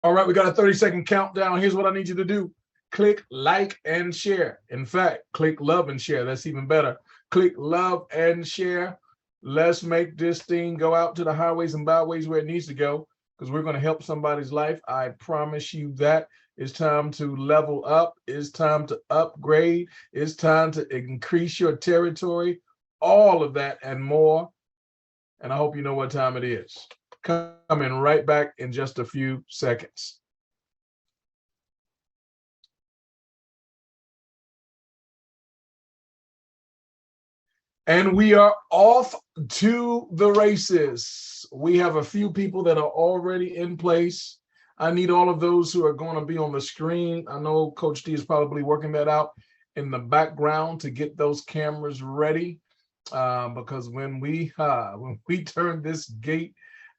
All right, we got a 30-second countdown. Here's what I need you to do. Click like and share. In fact, click love and share. That's even better. Click love and share. Let's make this thing go out to the highways and byways where it needs to go, because we're going to help somebody's life. I promise you that. It's time to level up. It's time to upgrade. It's time to increase your territory. All of that and more. And I hope you know what time it is. Coming right back in just a few seconds. And we are off to the races. We have a few people that are already in place. I need all of those who are going to be on the screen. I know Coach D is probably working that out in the background to get those cameras ready, because when we turn this gate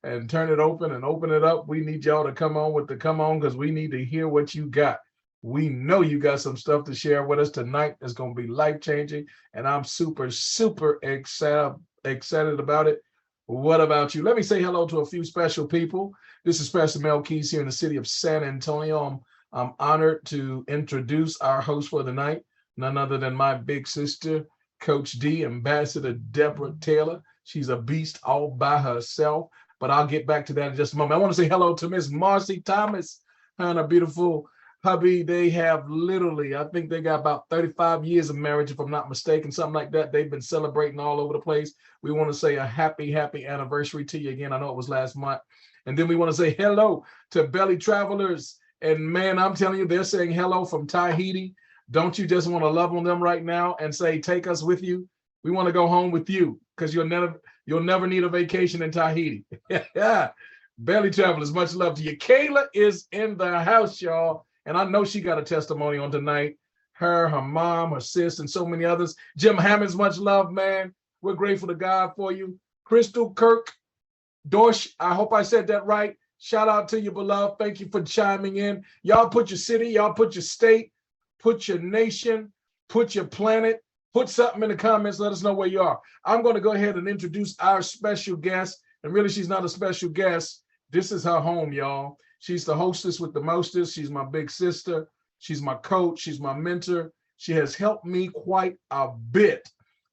and turn it open and open it up, we need y'all to come on with the come on, because we need to hear what you got. We know you got some stuff to share with us tonight that's going to be life-changing, and I'm super, super excited about it. What about you? Let me say hello to a few special people. This is Pastor Mel Keys here in the city of San Antonio. I'm honored to introduce our host for the night, none other than my big sister, Coach D, Ambassador Deborah Taylor. She's a beast all by herself, but I'll get back to that in just a moment. I want to say hello to Miss Marcy Thomas and a beautiful hubby. They have literally, I think they got about 35 years of marriage, if I'm not mistaken, something like that. They've been celebrating all over the place. We want to say a happy, happy anniversary to you again. I know it was last month. And then we want to say hello to Belly Travelers. And man, I'm telling you, they're saying hello from Tahiti. Don't you just want to love on them right now and say, take us with you? We want to go home with you, because you'll never need a vacation in Tahiti. Yeah. Belly Travelers, much love to you. Kayla is in the house, y'all. And I know she got a testimony on tonight. Her mom, her sis, and so many others. Jim Hammonds, much love, man. We're grateful to God for you. Crystal Kirk Dorsch, I hope I said that right. Shout out to you, beloved. Thank you for chiming in. Y'all put your city, y'all put your state, put your nation, put your planet, put something in the comments. Let us know where you are. I'm going to go ahead and introduce our special guest. And really, she's not a special guest. This is her home, y'all. She's the hostess with the mostest. She's my big sister. She's my coach. She's my mentor. She has helped me quite a bit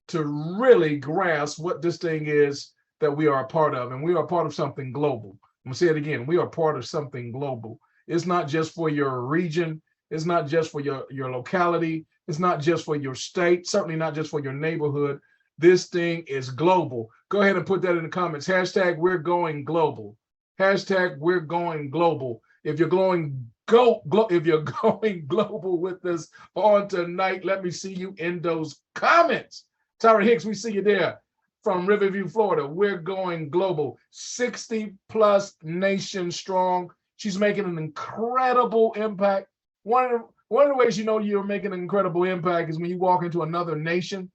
to really grasp what this thing is that we are a part of. And we are a part of something global. I'm gonna say it again. We are part of something global. It's not just for your region. It's not just for your locality. It's not just for your state. Certainly not just for your neighborhood. This thing is global. Go ahead and put that in the comments. Hashtag we're going global. Hashtag we're going global. If you're going if you're going global with us on tonight, let me see you in those comments. Tyra Hicks, we see you there from Riverview, Florida. We're going global. 60 plus nations strong. She's making an incredible impact. One of the ways you know you're making an incredible impact is when you walk into another nation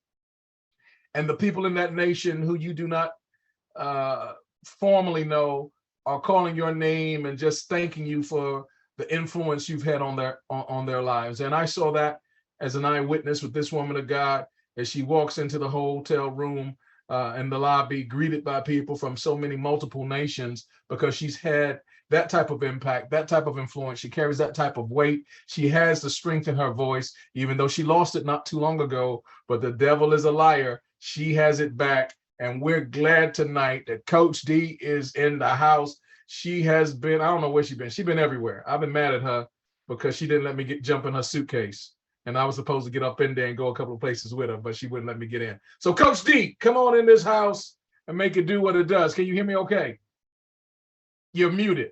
and the people in that nation who you do not formally know are calling your name and just thanking you for the influence you've had on their lives. And I saw that as an eyewitness with this woman of God as she walks into the hotel room in the lobby, greeted by people from so many multiple nations, because she's had that type of impact, that type of influence. She carries that type of weight. She has the strength in her voice, even though she lost it not too long ago, but the devil is a liar. She has it back. And we're glad tonight that Coach D is in the house. She has been, I don't know where she's been. She's been everywhere. I've been mad at her because she didn't let me jump in her suitcase. And I was supposed to get up in there and go a couple of places with her, but she wouldn't let me get in. So Coach D, come on in this house and make it do what it does. Can you hear me okay? You're muted.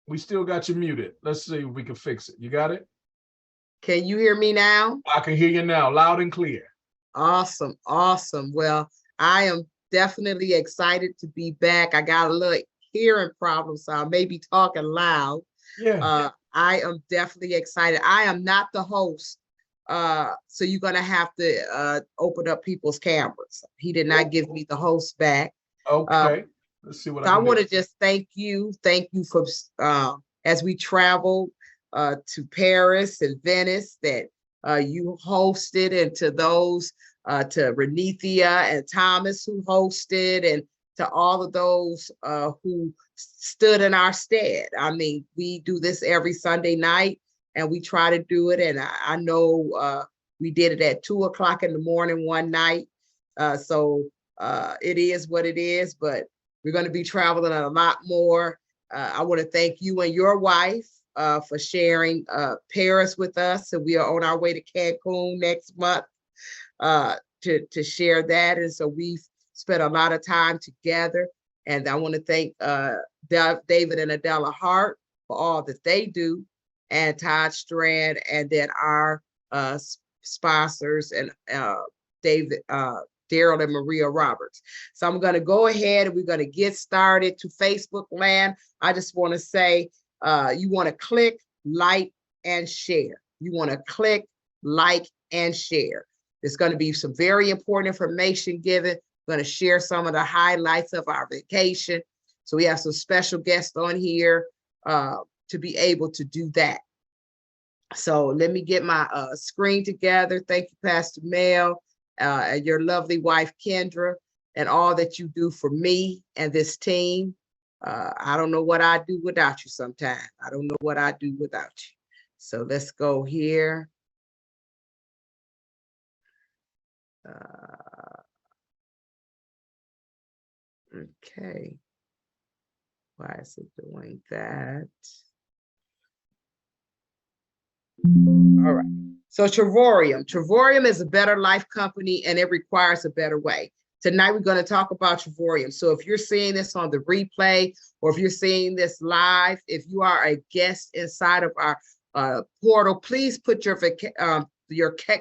We still got you muted. Let's see if we can fix it. You got it? Can you hear me now? I can hear you now, loud and clear. Awesome. Awesome. Well, I am definitely excited to be back. I got a little hearing problem, so I may be talking loud. Yeah. I am definitely excited. I am not the host, so you're going to have to open up people's cameras. He did not give me the host back. Okay. Let's see what so I want to just thank you. Thank you for, as we travel to Paris and Venice, that you hosted, and to those, to Renithia and Thomas who hosted, and to all of those who stood in our stead. I mean, we do this every Sunday night, and we try to do it. And I know we did it at 2 o'clock in the morning one night. So it is what it is, but we're going to be traveling a lot more. I want to thank you and your wife for sharing Paris with us. So we are on our way to Cancun next month to share that. And so we've spent a lot of time together. And I want to thank David and Adela Hart for all that they do, and Todd Strand, and then our sponsors, and David, Daryl and Maria Roberts. So I'm going to go ahead and we're going to get started to Facebook land. I just want to say, you want to click, like, and share. You want to click, like, and share. There's going to be some very important information given. I'm going to share some of the highlights of our vacation. So we have some special guests on here to be able to do that. So let me get my screen together. Thank you, Pastor Mel, and your lovely wife, Kendra, and all that you do for me and this team. I don't know what I'd do without you sometimes. I don't know what I'd do without you. So let's go here. Okay. Why is it doing that? All right. So Trevorium is a better life company, and it requires a better way. Tonight, we're going to talk about Trevorium. So if you're seeing this on the replay, or if you're seeing this live, if you are a guest inside of our portal, please put your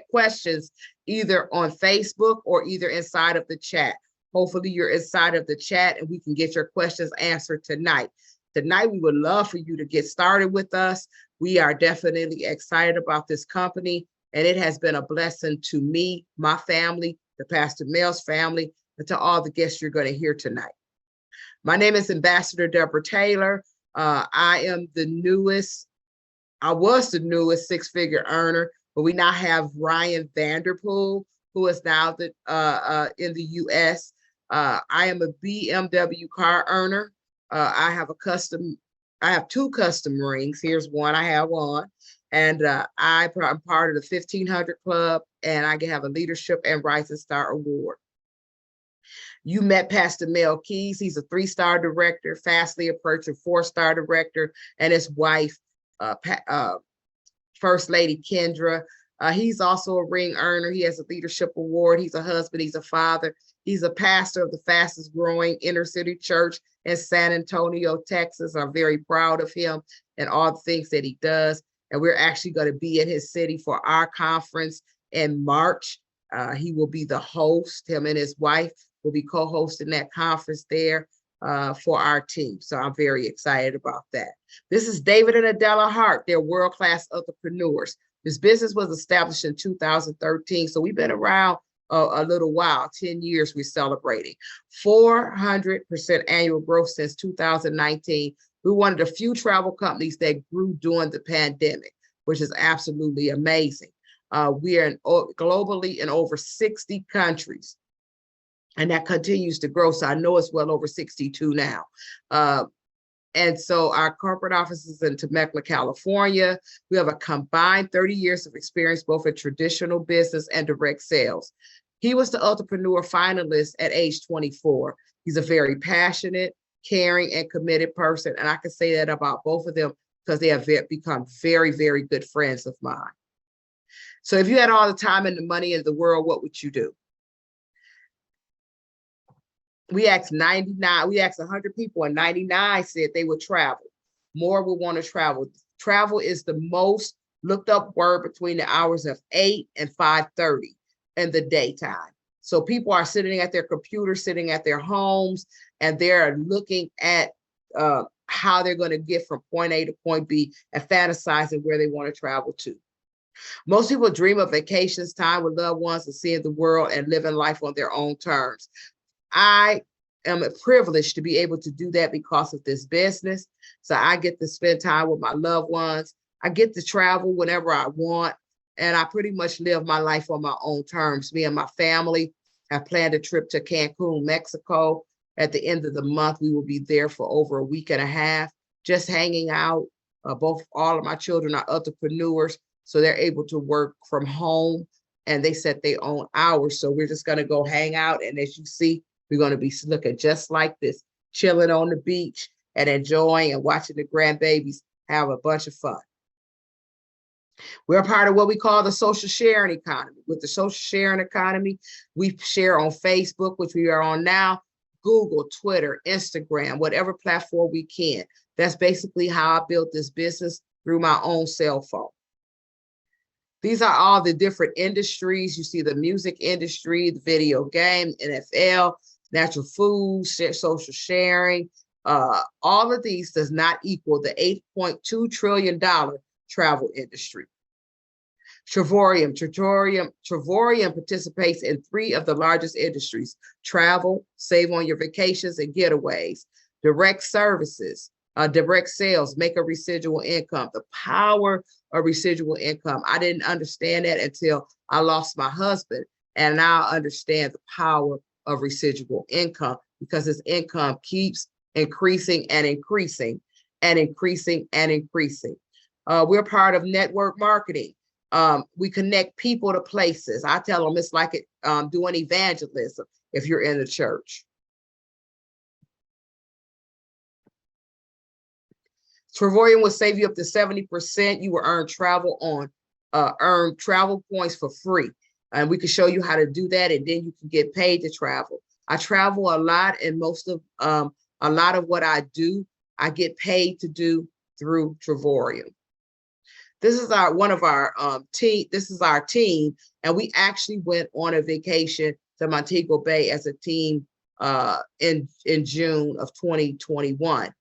questions either on Facebook or either inside of the chat. Hopefully you're inside of the chat and we can get your questions answered tonight. Tonight, we would love for you to get started with us. We are definitely excited about this company, and it has been a blessing to me, my family, the Pastor Mel's family, and to all the guests you're going to hear tonight. My name is Ambassador Deborah Taylor. I was the newest six-figure earner, but we now have Ryan Vanderpool, who is now in the U.S. I am a BMW car earner. I have two custom rings. Here's one I have on. And I'm part of the 1500 Club, and I have a Leadership and Rising Star Award. You met Pastor Mel Keys. He's a 3-star director, fastly approaching 4-star director, and his wife, First Lady Kendra. He's also a ring earner. He has a leadership award. He's a husband. He's a father. He's a pastor of the fastest growing inner city church in San Antonio, Texas. I'm very proud of him and all the things that he does. And we're actually going to be in his city for our conference in March. He will be the host. Him and his wife will be co-hosting that conference there for our team. So I'm very excited about that. This is David and Adela Hart. They're world-class entrepreneurs. This business was established in 2013. So we've been around a little while, 10 years we're celebrating. 400% annual growth since 2019. We're one of the few travel companies that grew during the pandemic, which is absolutely amazing. We are globally in over 60 countries, and that continues to grow. So I know it's well over 62 now. And so our corporate office is in Temecula, California. We have a combined 30 years of experience, both in traditional business and direct sales. He was the entrepreneur finalist at age 24. He's a very passionate, caring, and committed person. And I can say that about both of them because they have become very, very good friends of mine. So if you had all the time and the money in the world, what would you do? We asked 100 people, and 99 said they would travel. More would want to travel. Travel is the most looked up word between the hours of 8 and 5:30 in the daytime. So people are sitting at their computers, sitting at their homes, and they're looking at how they're going to get from point A to point B and fantasizing where they want to travel to. Most people dream of vacations, time with loved ones, and seeing the world and living life on their own terms. I am privileged to be able to do that because of this business. So I get to spend time with my loved ones. I get to travel whenever I want. And I pretty much live my life on my own terms. Me and my family have planned a trip to Cancun, Mexico. At the end of the month, we will be there for over a week and a half, just hanging out. All of my children are entrepreneurs, so they're able to work from home, and they set their own hours. So we're just going to go hang out. And as you see, we're going to be looking just like this, chilling on the beach and enjoying and watching the grandbabies have a bunch of fun. We're a part of what we call the social sharing economy. With the social sharing economy, we share on Facebook, which we are on now, Google, Twitter, Instagram, whatever platform we can. That's basically how I built this business, through my own cell phone. These are all the different industries. You see the music industry, the video game, NFL, natural foods, social sharing. All of these does not equal the $8.2 trillion travel industry. Travorium participates in 3 of the largest industries: travel, save on your vacations and getaways; direct services, direct sales, make a residual income. The power of residual income. I didn't understand that until I lost my husband, and now I understand the power of residual income, because this income keeps increasing and increasing and increasing and increasing. We're part of network marketing. We connect people to places. I tell them it's like doing evangelism if you're in the church. Travorium will save you up to 70%. You will earn travel points for free. And we can show you how to do that, and then you can get paid to travel. I travel a lot, and a lot of what I do, I get paid to do through Travorium. This is our team, and we actually went on a vacation to Montego Bay as a team in June of 2021.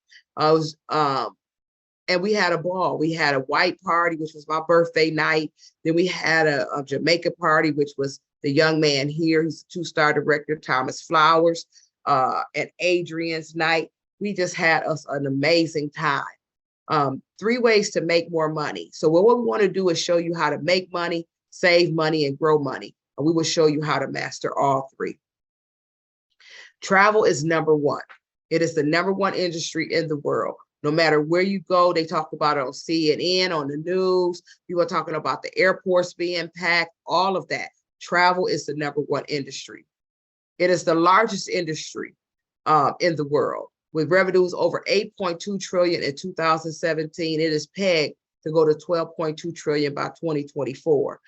And we had a ball. We had a white party, which was my birthday night. Then we had a Jamaica party, which was the young man here. He's a 2-star director, Thomas Flowers, and Adrian's night. We just had us an amazing time. 3 ways to make more money. So what we want to do is show you how to make money, save money, and grow money. And we will show you how to master all 3. Travel is number 1. It is the number 1 industry in the world. No matter where you go, they talk about it on CNN, on the news. People are talking about the airports being packed, all of that. Travel is the number 1 industry. It is the largest industry in the world, with revenues over $8.2 trillion in 2017. It is pegged to go to $12.2 trillion by 2024.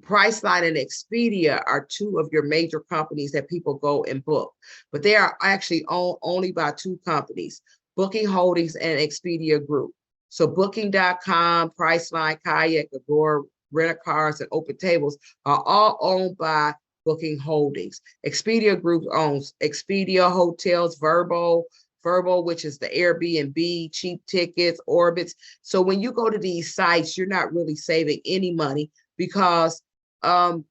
Priceline and Expedia are 2 of your major companies that people go and book, but they are actually owned only by 2 companies, Booking Holdings and Expedia Group. So Booking.com, Priceline, Kayak, Agora, Rent-A-Cars, and Open Tables are all owned by Booking Holdings. Expedia Group owns Expedia, Hotels, Vrbo, which is the Airbnb, Cheap Tickets, Orbitz. So when you go to these sites, you're not really saving any money, because and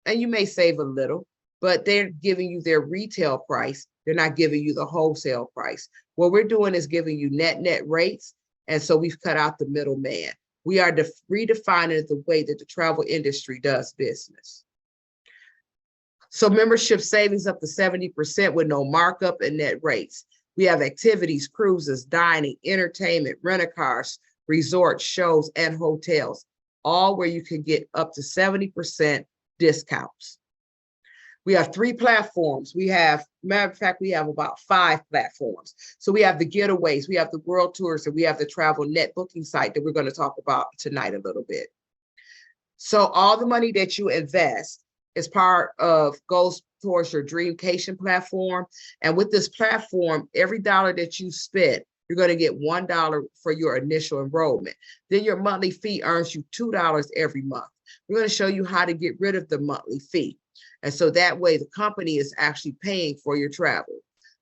you may save a little, but they're giving you their retail price. They're not giving you the wholesale price. What we're doing is giving you net rates. And so we've cut out the middleman. We are redefining the way that the travel industry does business. So membership savings up to 70% with no markup and net rates. We have activities, cruises, dining, entertainment, rent-a-cars, resorts, shows, and hotels, all where you can get up to 70% discounts. We have 3 platforms. Matter of fact, we have about 5 platforms. So we have the getaways, we have the world tours, and we have the travel net booking site that we're going to talk about tonight a little bit. So all the money that you invest goes towards your Dreamcation platform. And with this platform, every dollar that you spend, you're going to get $1 for your initial enrollment. Then your monthly fee earns you $2 every month. We're going to show you how to get rid of the monthly fee. And so that way the company is actually paying for your travel.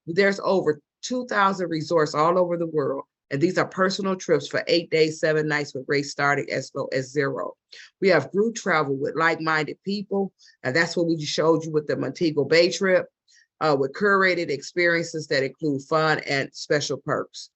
There's over 2,000 resorts all over the world. And these are personal trips for 8 days, 7 nights with rates starting as low as $0. We have group travel with like-minded people. And that's what we showed you with the Montego Bay trip, with curated experiences that include fun and special perks.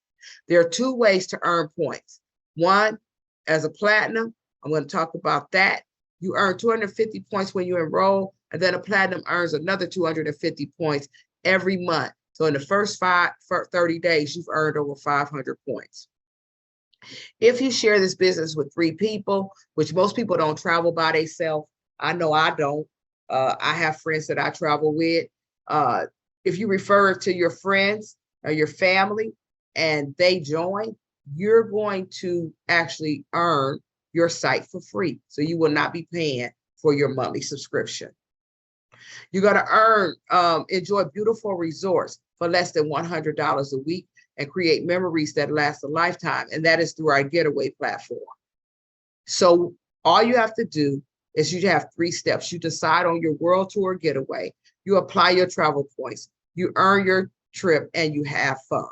There are 2 ways to earn points. One, as a platinum, I'm going to talk about that. You earn 250 points when you enroll, and then a platinum earns another 250 points every month. So in the first 30 days, you've earned over 500 points. If you share this business with 3 people, which most people don't travel by themselves, I know I don't. I have friends that I travel with. If you refer it to your friends or your family and they join, you're going to actually earn your site for free. So you will not be paying for your monthly subscription. You're going to enjoy beautiful resorts for less than $100 a week and create memories that last a lifetime. And that is through our getaway platform. So all you have to do is you have 3 steps. You decide on your world tour getaway, you apply your travel points, you earn your trip, and you have fun.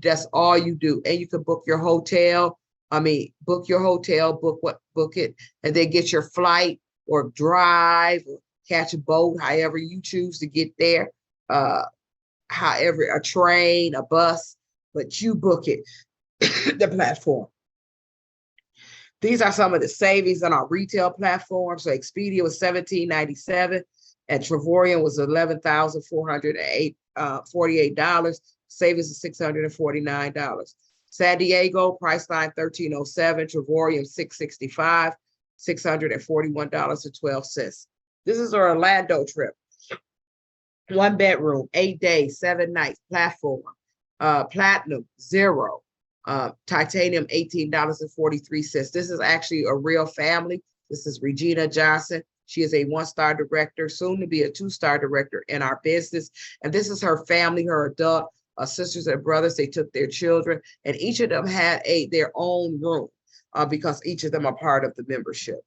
That's all you do. And you can book your hotel. Book your hotel, book it, and then get your flight or drive or catch a boat, however you choose to get there. However, a train, a bus, but you book it, the platform. These are some of the savings on our retail platform. So Expedia was $17.97 and Trevorian was $11,448. Savings is $649. San Diego, Priceline $1307, Trevorian $665, $641.12. This is our Orlando trip. 1 bedroom, 8 days, 7 nights, platform, platinum, 0. Titanium, $18.43. This is actually a real family. This is Regina Johnson. She is a 1-star director, soon to be a 2-star director in our business. And this is her family, her adult sisters and brothers. They took their children, and each of them had their own room because each of them are part of the membership.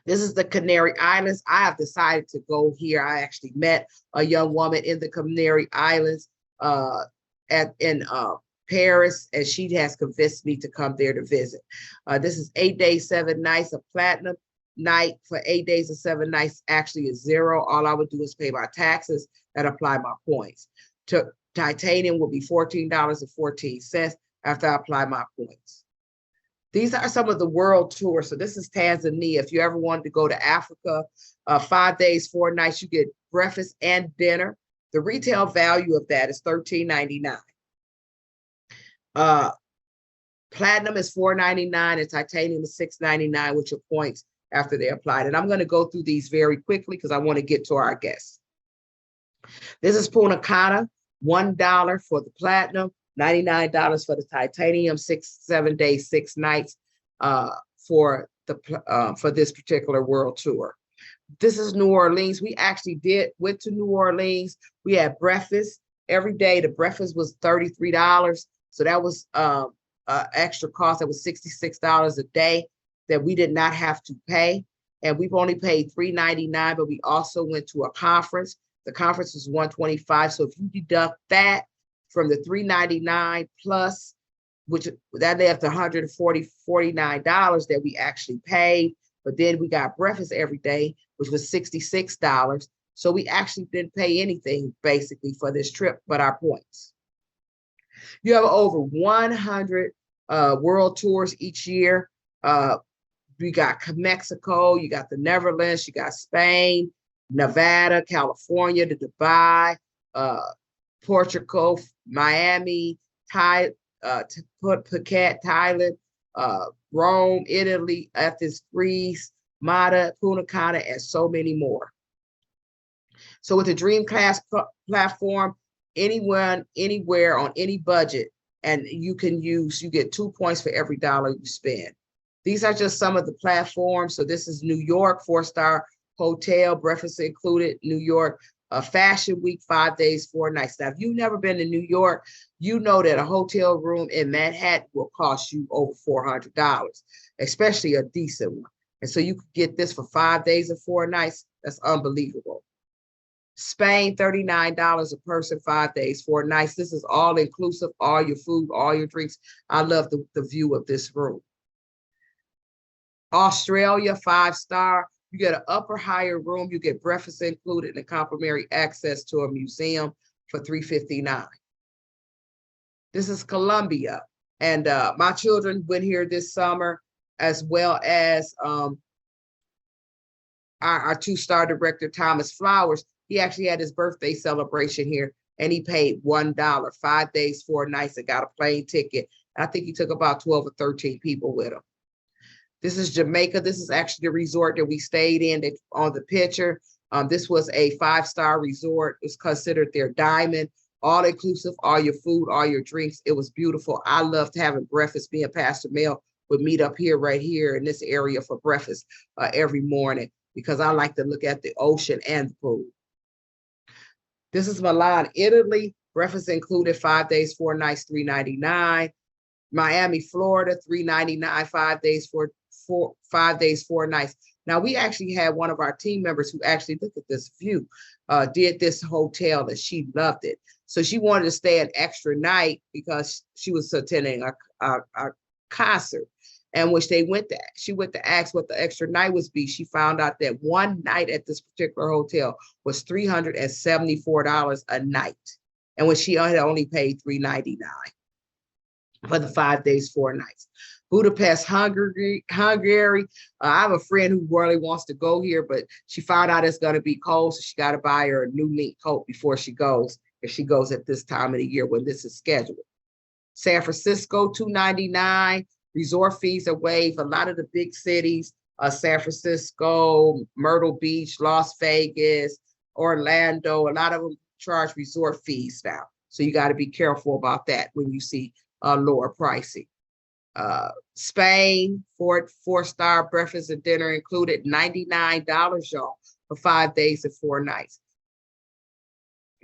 This is the Canary Islands. I have decided to go here. I actually met a young woman in the Canary Islands in Paris, and she has convinced me to come there to visit. This is 8 days, 7 nights. A platinum night for 8 days and 7 nights actually is 0. All I would do is pay my taxes and apply my points. Titanium will be $14.14 after I apply my points. These are some of the world tours. So this is Tanzania. If you ever wanted to go to Africa, 5 days, 4 nights, you get breakfast and dinner. The retail value of that is $13.99. Platinum is $4.99 and titanium is $6.99 with your points after they applied. And I'm going to go through these very quickly because I want to get to our guests. This is Punta Cana, $1 for the platinum, $99 for the titanium, 7 days, 6 nights for this particular world tour. This is New Orleans. We actually went to New Orleans. We had breakfast every day. The breakfast was $33. So that was extra cost. That was $66 a day that we did not have to pay. And we've only paid $3.99, but we also went to a conference. The conference was $125. So if you deduct that from the $3.99 plus, which that left $49 that we actually paid, but then we got breakfast every day, which was $66. So we actually didn't pay anything basically for this trip, but our points. You have over 100 world tours each year. We got Mexico, you got the Netherlands, you got Spain, Nevada, California, to Dubai, Portugal, Miami, Phuket, Thailand, Rome, Italy, Athens, Greece, Malta, Punta Cana, and so many more. So with the Dream Class platform, anyone, anywhere, on any budget, and you get 2 points for every dollar you spend. These are just some of the platforms. So this is New York, 4-star hotel, breakfast included, New York, Fashion Week, 5 days, 4 nights. Now, if you've never been to New York, you know that a hotel room in Manhattan will cost you over $400, especially a decent one. And so you could get this for 5 days and 4 nights. That's unbelievable. Spain, $39 a person, 5 days, 4 nights. This is all inclusive, all your food, all your drinks. I love the view of this room. Australia, 5-star. You get an upper higher room. You get breakfast included and complimentary access to a museum for $359. This is Colombia. And my children went here this summer, as well as our 2-star director, Thomas Flowers. He actually had his birthday celebration here, and he paid $1, 5 days, 4 nights, and got a plane ticket. I think he took about 12 or 13 people with him. This is Jamaica. This is actually the resort that we stayed in on the picture. This was a 5-star resort. It's considered their diamond, all inclusive, all your food, all your drinks. It was beautiful. I loved having breakfast. Me and Pastor Mel would meet up here, right here in this area for breakfast every morning, because I like to look at the ocean and the pool. This is Milan, Italy. Breakfast included, 5 days, 4 nights, $3.99. Miami, Florida, $3.99, 5 days, 5 days, 4 nights. Now, we actually had one of our team members who actually, look at this view, did this hotel, and she loved it. So she wanted to stay an extra night because she was attending a concert. And when she went to ask what the extra night was be, she found out that one night at this particular hotel was $374 a night. And when she had only paid $3.99 for the 5 days, 4 nights. Budapest, Hungary. I have a friend who really wants to go here, but she found out it's going to be cold, so she got to buy her a new mink coat before she goes, if she goes at this time of the year when this is scheduled. San Francisco, $2.99. Resort fees are waived. A lot of the big cities, San Francisco, Myrtle Beach, Las Vegas, Orlando, a lot of them charge resort fees now. So you got to be careful about that when you see lower pricing. Spain, 4-star breakfast and dinner included, $99, y'all, for 5 days and 4 nights.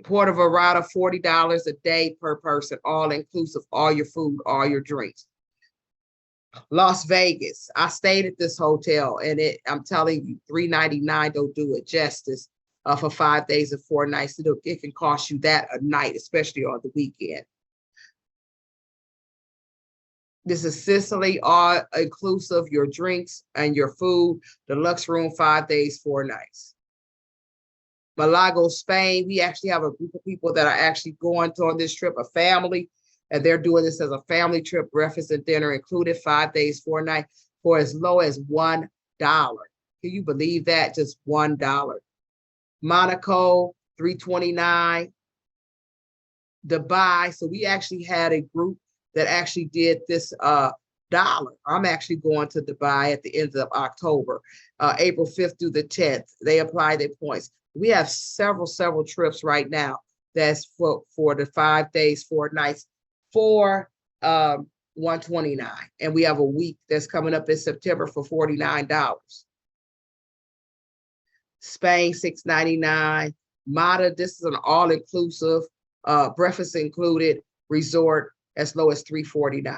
Puerto Vallarta, $40 a day per person, all inclusive, all your food, all your drinks. Las Vegas, I stayed at this hotel, and I'm telling you, $3.99 don't do it justice for 5 days and 4 nights. It can cost you that a night, especially on the weekend. This is Sicily, all inclusive, your drinks and your food, deluxe room, 5 days, 4 nights. Malaga, Spain, we actually have a group of people that are actually going on this trip, a family, and they're doing this as a family trip, breakfast and dinner included, 5 days, 4 nights, for as low as $1. Can you believe that? Just $1. Monaco, $3.29. Dubai, so we actually had a group that actually did this dollar. I'm actually going to Dubai at the end of October, April 5th through the 10th. They apply their points. We have several trips right now that's for the 5 days, 4 nights for $129. And we have a week that's coming up in September for $49. Spain, $6.99. Malta, this is an all-inclusive, breakfast included resort, as low as $3.49.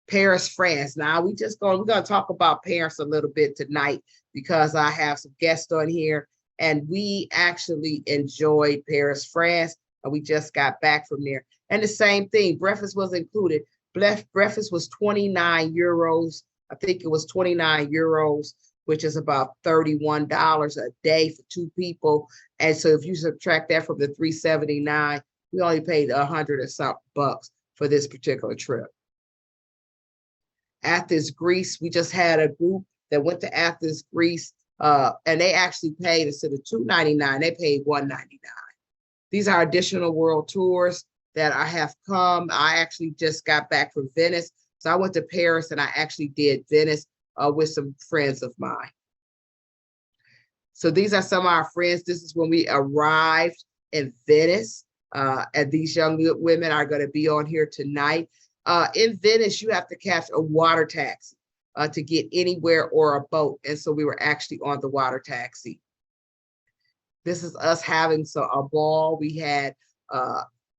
Paris, France. Now we're gonna talk about Paris a little bit tonight because I have some guests on here, and we actually enjoyed Paris, France, and we just got back from there. And the same thing, breakfast was included. Breakfast was 29 euros. I think it was 29 euros, which is about $31 a day for 2 people. And so if you subtract that from the $379, we only paid 100 or something bucks for this particular trip. Athens, Greece, we just had a group that went to Athens, Greece, and they actually paid, instead of $2.99, they paid $1.99. These are additional world tours that I have come. I actually just got back from Venice. So I went to Paris and I actually did Venice with some friends of mine. So these are some of our friends. This is when we arrived in Venice. And these young women are going to be on here tonight. In Venice, you have to catch a water taxi to get anywhere, or a boat. And so we were actually on the water taxi. This is us having a ball. We had,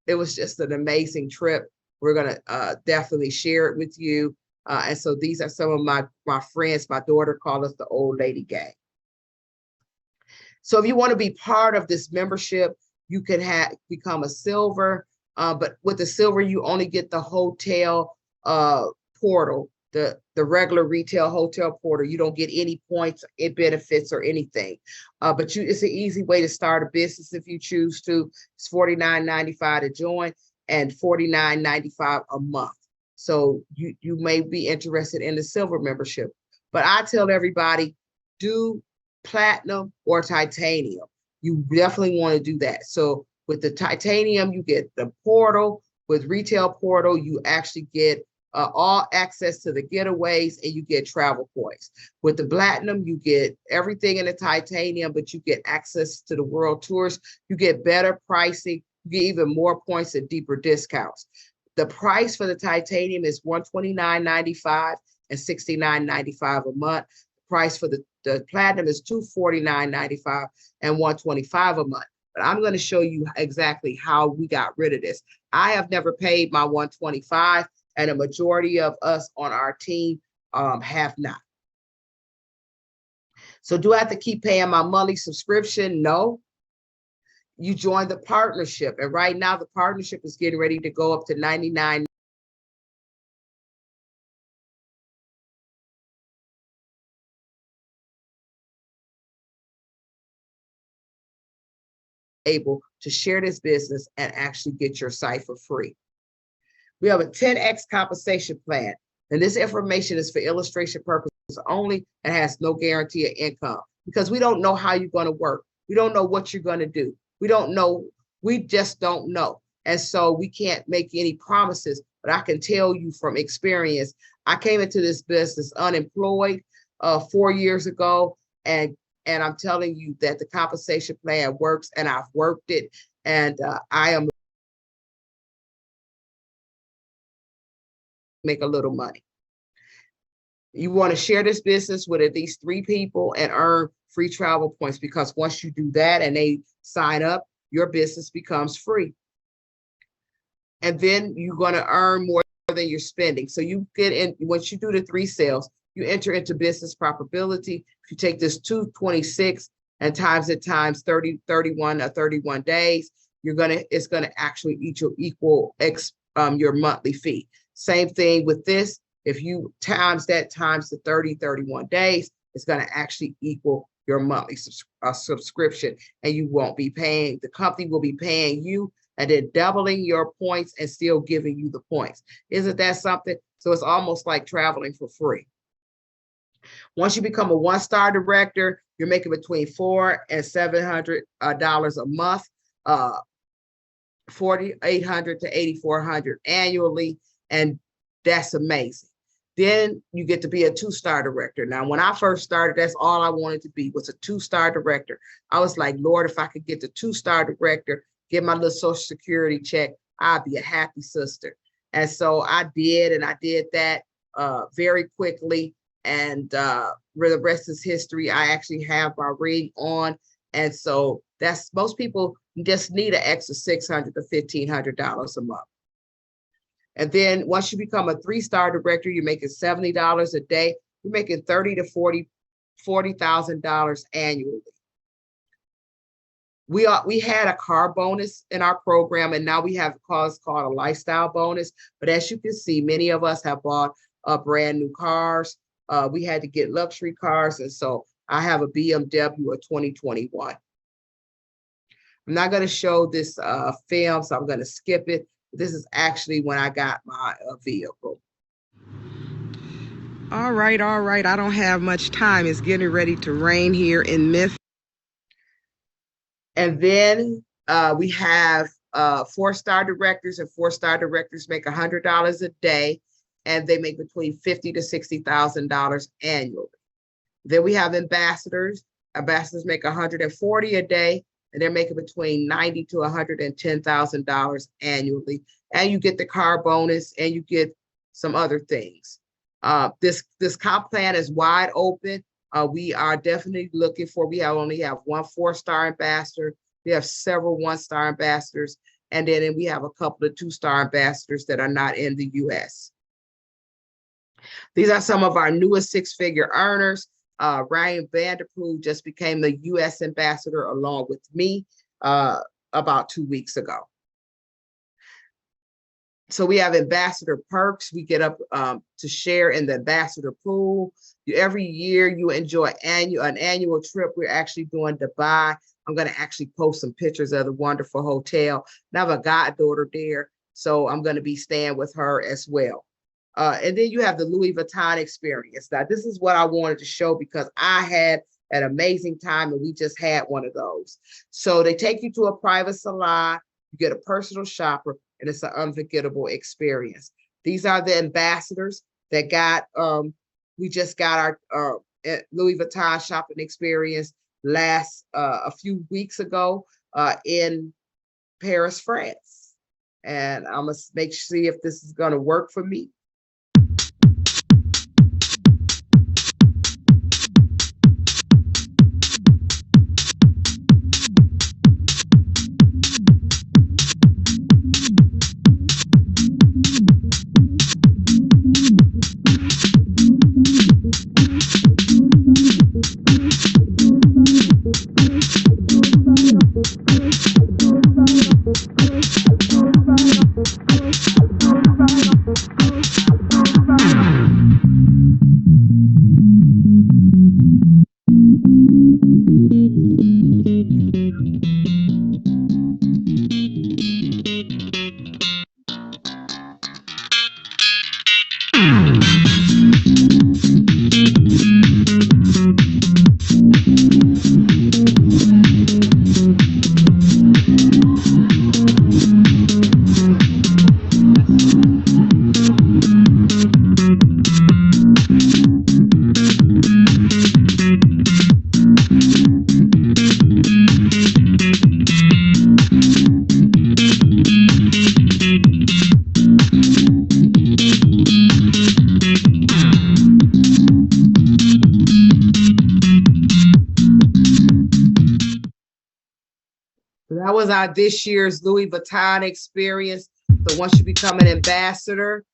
it was just an amazing trip. We're going to definitely share it with you. And so these are some of my friends. My daughter called us the old lady gang. So if you want to be part of this membership, you can become a silver, but with the silver, you only get the hotel portal, the regular retail hotel portal. You don't get any points, it benefits, or anything. But it's an easy way to start a business if you choose to. It's $49.95 to join and $49.95 a month. So you may be interested in the silver membership. But I tell everybody, do platinum or titanium. You definitely want to do that. So with the titanium, you get the portal. With retail portal, you actually get all access to the getaways, and you get travel points. With the platinum, you get everything in the titanium, but you get access to the world tours. You get better pricing. You get even more points and deeper discounts. The price for the titanium is $129.95 and $69.95 a month. The price for the platinum is $249.95 and $125 a month. But I'm going to show you exactly how we got rid of this. I have never paid my $125, and a majority of us on our team have not. So do I have to keep paying my monthly subscription? No. You join the partnership, and right now the partnership is getting ready to go up to $99. Able to share this business and actually get your site for free. We have a 10x compensation plan, and this information is for illustration purposes only and has no guarantee of income, because we don't know how you're going to work. We don't know what you're going to do. We don't know. We just don't know. And so we can't make any promises, but I can tell you from experience, I came into this business unemployed 4 years ago, and I'm telling you that the compensation plan works, and I've worked it, and I am make a little money. You want to share this business with at least 3 people and earn free travel points, because once you do that and they sign up, your business becomes free. And then you're going to earn more than you're spending. So you get in, once you do the 3 sales, you enter into business profitability. If you take this 226 and times it times 30, 31 or 31 days, it's gonna actually equal your monthly fee. Same thing with this. If you times that times the 30, 31 days, it's gonna actually equal your monthly subscription, and you won't be paying, the company will be paying you and then doubling your points and still giving you the points. Isn't that something? So it's almost like traveling for free. Once you become a 1-star director, you're making between $400 and $700 a month, $4,800 to $8,400 annually, and that's amazing. Then you get to be a 2-star director. Now, when I first started, that's all I wanted to be, was a 2-star director. I was like, Lord, if I could get the 2-star director, get my little Social Security check, I'd be a happy sister. And so I did, and I did that very quickly. And the rest is history. I actually have my ring on. And so that's, most people just need an extra $600 to $1,500 a month. And then once you become a 3-star director, you're making $70 a day. You're making $30,000 to $40,000 annually. We had a car bonus in our program, and now we have a cause called a lifestyle bonus. But as you can see, many of us have bought brand new cars. We had to get luxury cars, and so I have a BMW of 2021. I'm not going to show this film, so I'm going to skip it. This is actually when I got my vehicle. All right. I don't have much time. It's getting ready to rain here in Memphis. And then we have 4-star directors, and 4-star directors make $100 a day, and they make between $50,000 to $60,000 annually. Then we have ambassadors. Ambassadors make $140 a day, and they're making between $90,000 to $110,000 annually. And you get the car bonus, and you get some other things. This comp plan is wide open. We are definitely looking for, we only have 1 4-star ambassador. We have several 1-star ambassadors, and then we have a couple of 2-star ambassadors that are not in the US. These are some of our newest 6-figure earners. Ryan Vanderpool just became the US ambassador along with me about 2 weeks ago. So we have ambassador perks. We get up to share in the ambassador pool. Every year you enjoy an annual trip. We're actually doing Dubai. I'm going to actually post some pictures of the wonderful hotel. And I have a goddaughter there, so I'm going to be staying with her as well. And then you have the Louis Vuitton experience. Now, this is what I wanted to show, because I had an amazing time, and we just had one of those. So they take you to a private salon, you get a personal shopper, and it's an unforgettable experience. These are the ambassadors that got, we just got our Louis Vuitton shopping experience a few weeks ago in Paris, France. And I'm gonna see if this is gonna work for me. That was our this year's Louis Vuitton experience. So once you become an ambassador,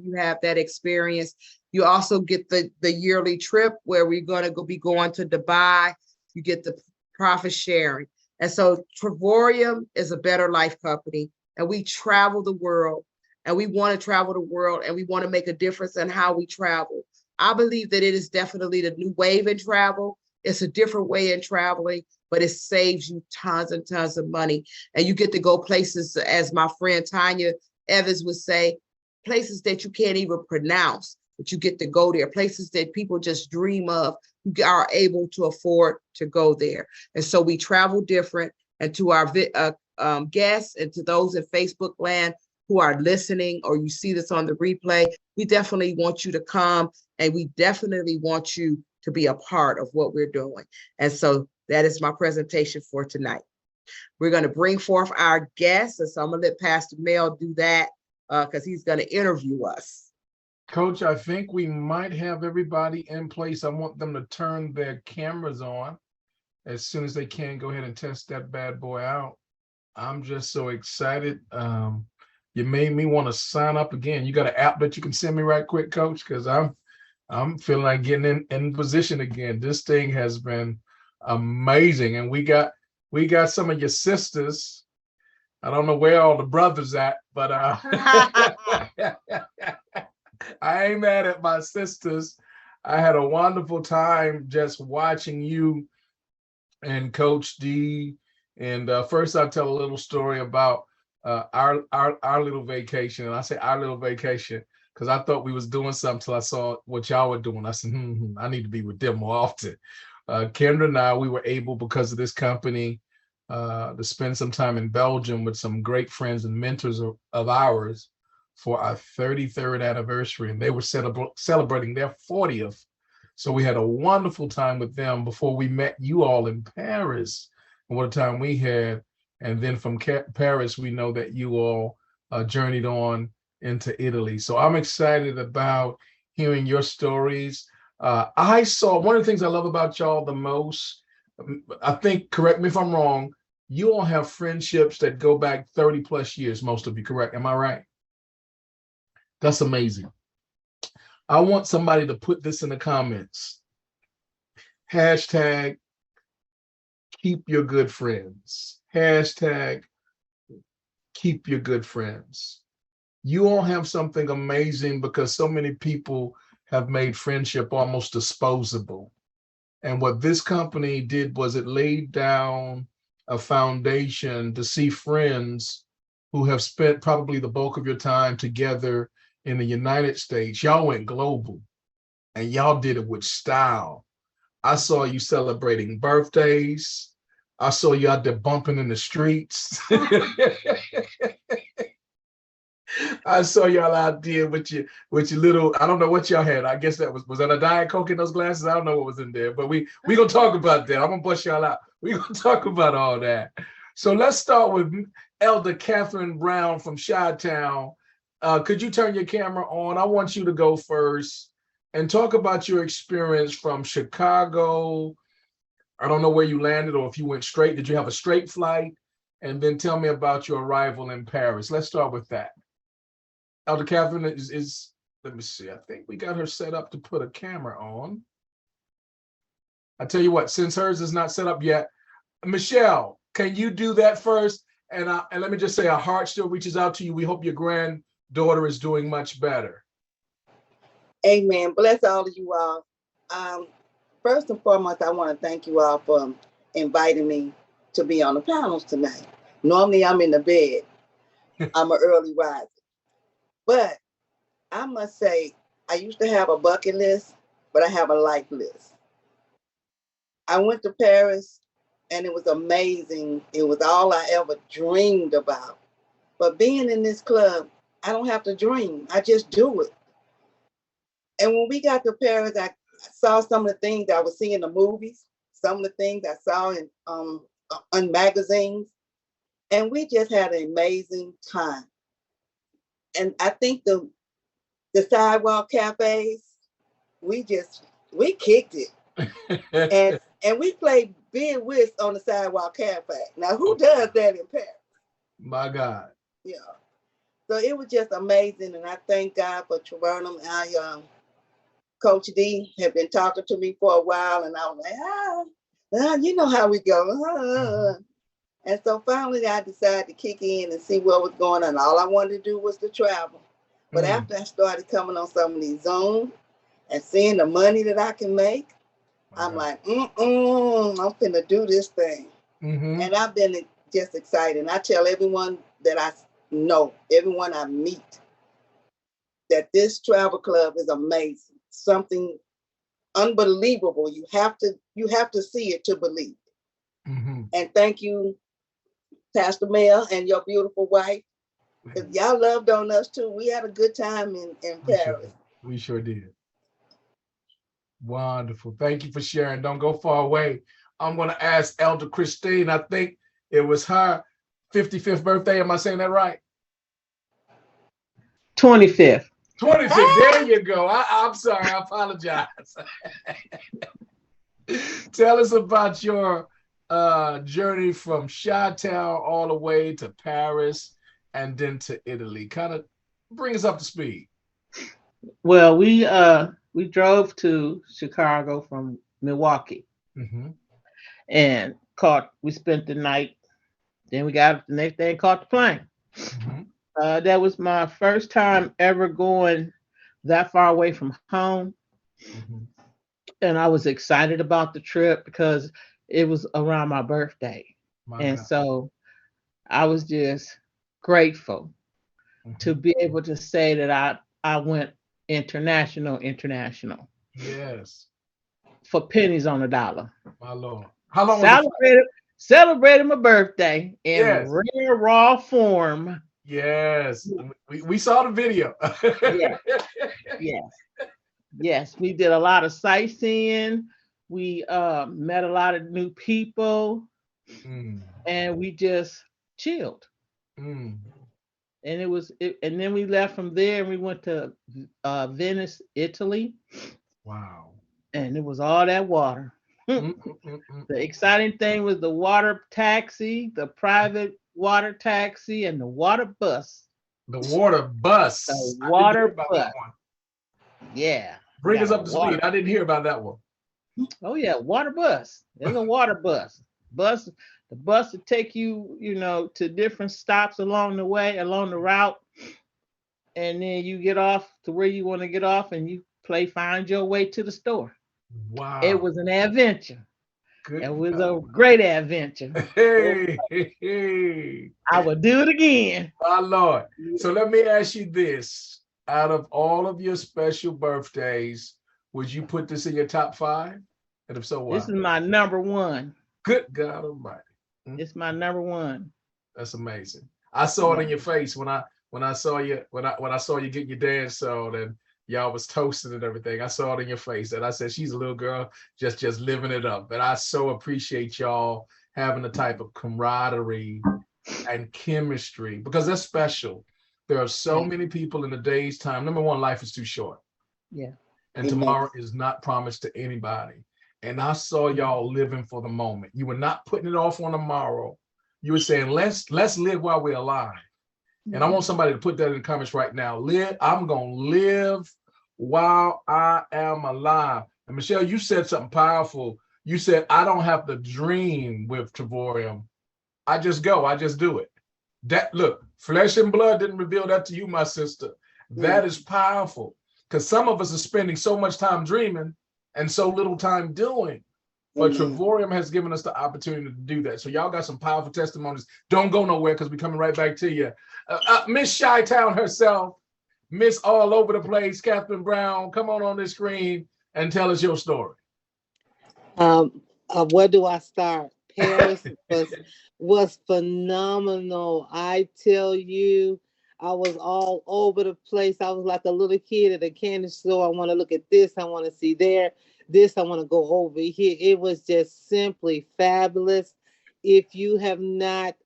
you have that experience. You also get the yearly trip where we're going to be going to Dubai. You get the profit sharing. And so Trevorium is a better life company, and we travel the world, and we want to travel the world, and we want to make a difference in how we travel. I believe that it is definitely the new wave in travel. It's a different way in traveling, but it saves you tons and tons of money. And you get to go places, as my friend Tanya Evans would say, places that you can't even pronounce, but you get to go there, places that people just dream of. You are able to afford to go there. And so we travel different. And to our guests and to those in Facebook land who are listening, or you see this on the replay, we definitely want you to come, and we definitely want you to be a part of what we're doing. And so that is my presentation for tonight. We're going to bring forth our guests. And so I'm going to let Pastor Mel do that because he's going to interview us. Coach, I think we might have everybody in place. I want them to turn their cameras on as soon as they can. Go ahead and test that bad boy out. I'm just so excited. You made me want to sign up again. You got an app that you can send me right quick, Coach? Because I'm feeling like getting in position again. This thing has been amazing. And we got some of your sisters. I don't know where all the brothers at, but I ain't mad at my sisters. I had a wonderful time just watching you and Coach D. And first I'll tell a little story about our little vacation. And I say our little vacation because I thought we was doing something till I saw what y'all were doing. I said, I need to be with them more often. Kendra and I, we were able, because of this company, to spend some time in Belgium with some great friends and mentors of ours for our 33rd anniversary. And they were celebrating their 40th. So we had a wonderful time with them before we met you all in Paris. And what a time we had. And then from Paris, we know that you all journeyed on into Italy. So I'm excited about hearing your stories. I saw one of the things I love about y'all the most, I think, correct me if I'm wrong, you all have friendships that go back 30 plus years, most of you, correct? Am I right? That's amazing. I want somebody to put this in the comments. Hashtag keep your good friends. Hashtag keep your good friends. You all have something amazing because so many people have made friendship almost disposable. And what this company did was it laid down a foundation to see friends who have spent probably the bulk of your time together in the United States. Y'all went global. and y'all did it with style. I saw you celebrating birthdays. I saw you out there bumping in the streets. I saw y'all out there with your little, I don't know what y'all had. I guess that was that a Diet Coke in those glasses? I don't know what was in there, but we gonna talk about that. I'm gonna bust y'all out. We gonna talk about all that. So let's start with Elder Catherine Brown from Chi-Town. Could you turn your camera on? I want you to go first and talk about your experience from Chicago. I don't know where you landed or if you went straight. Did you have a straight flight? And then tell me about your arrival in Paris. Let's start with that. Elder Catherine is, let me see, I think we got her set up to put a camera on. I tell you what, since hers is not set up yet, Michelle, can you do that first? And let me just say, our heart still reaches out to you. We hope your granddaughter is doing much better. Amen. Bless all of you all. First and foremost, I want to thank you all for inviting me to be on the panels tonight. Normally, I'm in the bed. I'm an early riser. But I must say, I used to have a bucket list, but I have a life list. I went to Paris and it was amazing. It was all I ever dreamed about. But being in this club, I don't have to dream. I just do it. And when we got to Paris, I saw some of the things I was seeing in the movies, some of the things I saw in magazines, and we just had an amazing time. And I think the sidewalk cafes, we kicked it. and we played bid whist on the sidewalk cafe. Now, who does that in Paris? My God. Yeah. So it was just amazing. And I thank God for Travernum. Coach D had been talking to me for a while, and I was like, you know how we go. And so finally I decided to kick in and see what was going on. All I wanted to do was to travel. But after I started coming on some of these Zooms and seeing the money that I can make, I'm like, I'm finna do this thing. And I've been just excited. And I tell everyone that I know, everyone I meet, that this travel club is amazing. Something unbelievable. You have to see it to believe. And thank you, Pastor Mel, and your beautiful wife. Because y'all loved on us too. We had a good time in Paris. We sure did. Wonderful. Thank you for sharing. Don't go far away. I'm going to ask Elder Christine. I think it was her 55th birthday. Am I saying that right? 25th. 25th. There you go. I'm sorry. I apologize. Tell us about your journey from Chi-Town all the way to Paris and then to Italy. Kind of bring us up to speed. Well, we drove to Chicago from Milwaukee and we spent the night. Then we got up the next day and caught the plane. That was my first time ever going that far away from home. And I was excited about the trip because it was around my birthday. So I was just grateful to be able to say that I went international. Yes. For pennies on a dollar. My Lord. How long Celebrated my birthday in rare raw form. Yes. We saw the video. Yes. We did a lot of sightseeing. We met a lot of new people. And we just chilled. And and then we left from there and we went to Venice, Italy. Wow. And it was all that water. The exciting thing was the water taxi, the private water taxi, and the water bus. The water bus. The water bus. Yeah. Bring us up to speed. I didn't hear about that one. Oh yeah, water bus. There's a water bus. The bus will take you, to different stops along the route. And then you get off to where you want to get off and you find your way to the store. Wow. It was an adventure. It was a great adventure. Hey. I would do it again. My Lord. So let me ask you this. Out of all of your special birthdays, Would you put this in your top 5? And if so, why? This is my number 1. Good God Almighty! It's my number 1. That's amazing. I saw it in your face when I saw you when I saw you getting your dance on and y'all was toasting and everything. I saw it in your face, and I said, she's a little girl just living it up. And I so appreciate y'all having the type of camaraderie and chemistry, because that's special. There are so many people in the day's time. Number one, life is too short. Yeah. And tomorrow is not promised to anybody. And I saw y'all living for the moment. You were not putting it off on tomorrow. You were saying, let's live while we're alive. And I want somebody to put that in the comments right now. I'm going to live while I am alive. And Michelle, you said something powerful. You said, I don't have to dream with Trevorium. I just go, I just do it. Look, flesh and blood didn't reveal that to you, my sister. That is powerful, because some of us are spending so much time dreaming and so little time doing. But Trevorium has given us the opportunity to do that. So y'all got some powerful testimonies. Don't go nowhere, because we're coming right back to you. Miss Chi-Town herself, Miss All Over the Place, Catherine Brown, come on this screen and tell us your story. Where do I start? Paris was phenomenal. I tell you, I was all over the place. I was like a little kid at a candy store. I want to look at this. I want to see this. I want to go over here. It was just simply fabulous. If you have not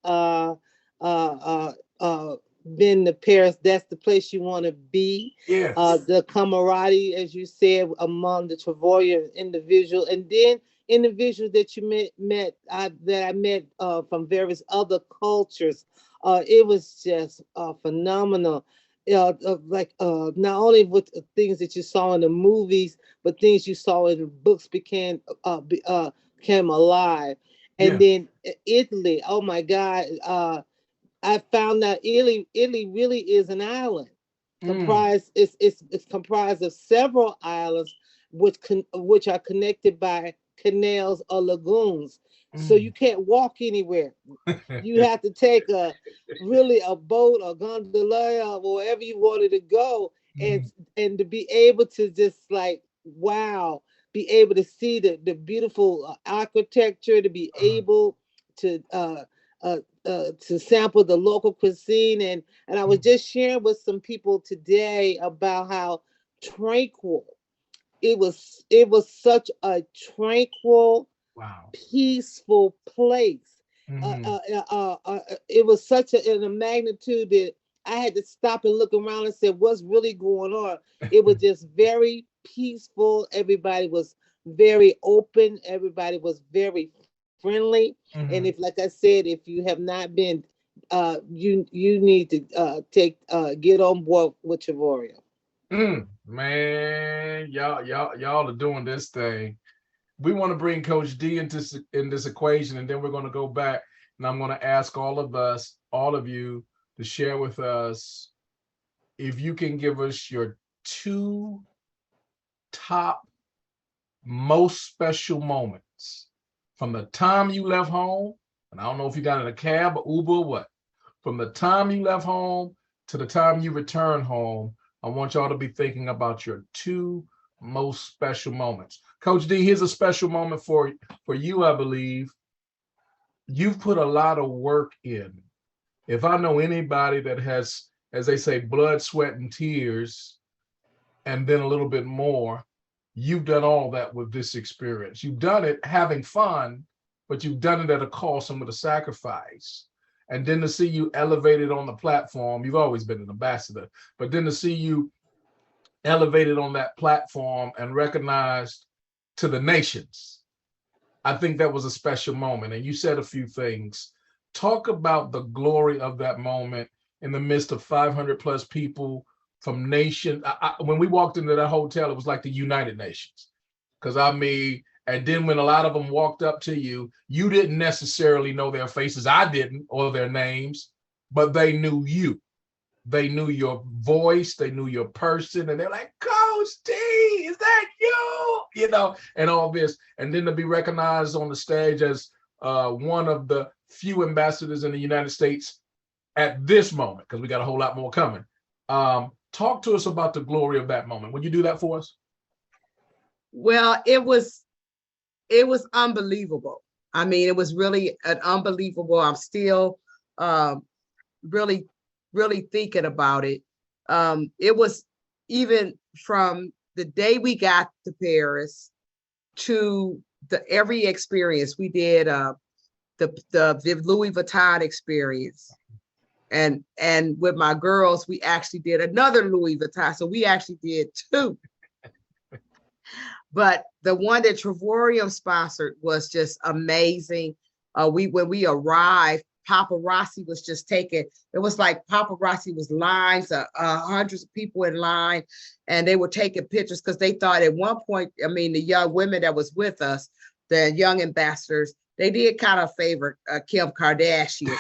been to Paris, that's the place you want to be. Yes. The camaraderie, as you said, among the Trevorium individual, and then individuals that you met that I met from various other cultures. It was just phenomenal. Not only with things that you saw in the movies, but things you saw in the books became alive. And then Italy, oh my God, I found out Italy really is an island. It's comprised of several islands which are connected by canals or lagoons. So you can't walk anywhere. You have to take a boat or gondola or wherever you wanted to go, and to be able to just like, wow, be able to see the beautiful architecture, to be able to sample the local cuisine. And I was just sharing with some people today about how tranquil it was. It was such a tranquil, peaceful place. It was such in a magnitude that I had to stop and look around and say, what's really going on? It was just very peaceful. Everybody was very open. Everybody was very friendly. And if, like I said, if you have not been, you need to get on board with Trevorium. Man, y'all are doing this thing. We want to bring Coach D into this equation, and then we're going to go back, and I'm going to ask all of you, to share with us if you can give us your 2 top most special moments from the time you left home. And I don't know if you got in a cab or Uber or what. From the time you left home to the time you return home, I want y'all to be thinking about your 2 most special moments. Coach D, here's a special moment for you, I believe. You've put a lot of work in. If I know anybody that has, as they say, blood, sweat, and tears, and then a little bit more, you've done all that with this experience. You've done it having fun, but you've done it at a cost and with a sacrifice. And then to see you elevated on the platform, you've always been an ambassador, but then to see you elevated on that platform and recognized to the nations, I think that was a special moment. And you said a few things. Talk about the glory of that moment in the midst of 500 plus people from nation. When we walked into that hotel, it was like the United Nations. Because and then when a lot of them walked up to you, you didn't necessarily know their faces. I didn't, or their names, but they knew you. They knew your voice, they knew your person, and they're like, Coach D, is that you? And all this. And then to be recognized on the stage as one of the few ambassadors in the United States at this moment, because we got a whole lot more coming. Talk to us about the glory of that moment. Would you do that for us? Well, it was unbelievable. I mean, it was really an unbelievable. I'm still really, really thinking about it. It was even from the day we got to Paris to every experience we did, the Louis Vuitton experience. And with my girls, we actually did another Louis Vuitton. So we actually did two. But the one that Trevorium sponsored was just amazing. When we arrived, paparazzi was just taking, it was like paparazzi was lines, hundreds of people in line, and they were taking pictures because they thought at one point, I mean, the young women that was with us, the young ambassadors, they did kind of favor Kim Kardashian.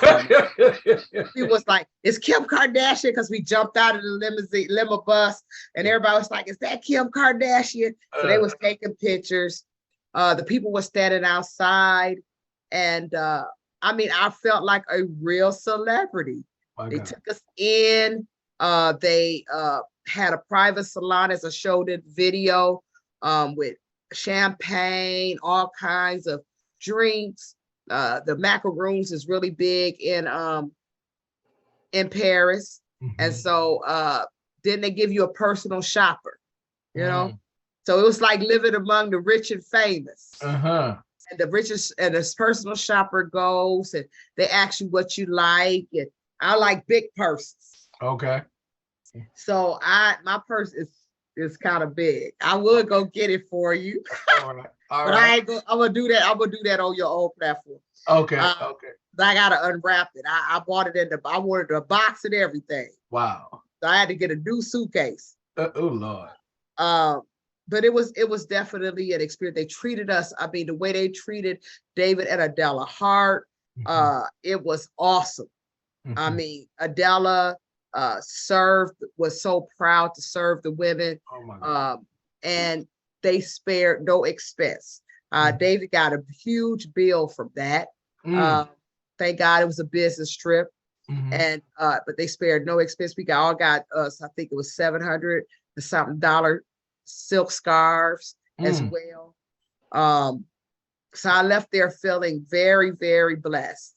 He was like, "It's Kim Kardashian," because we jumped out of the limo bus, and everybody was like, "Is that Kim Kardashian?" So they was taking pictures. The people were standing outside, and I mean, I felt like a real celebrity. They took us in. They had a private salon, as I showed in video, with champagne, all kinds of drinks. The macaroons is really big in Paris. And so then they give you a personal shopper, you know? So it was like living among the rich and famous. And the richest, and this personal shopper goes and they ask you what you like. And I like big purses. Okay. So my purse is kind of big. I would go get it for you. But I ain't gonna, I'm gonna do that. I'm gonna do that on your own platform. Okay. Okay. I gotta unwrap it. I bought it I wanted a box and everything. Wow. So I had to get a new suitcase. Oh Lord. But it was definitely an experience. They treated us, I mean, the way they treated David and Adela Hart, it was awesome. I mean, Adela was so proud to serve the women. Oh my God. And they spared no expense. David got a huge bill from that. Thank God it was a business trip. And but they spared no expense. We all got us, I think it was $700 and something silk scarves as well. So I left there feeling very, very blessed,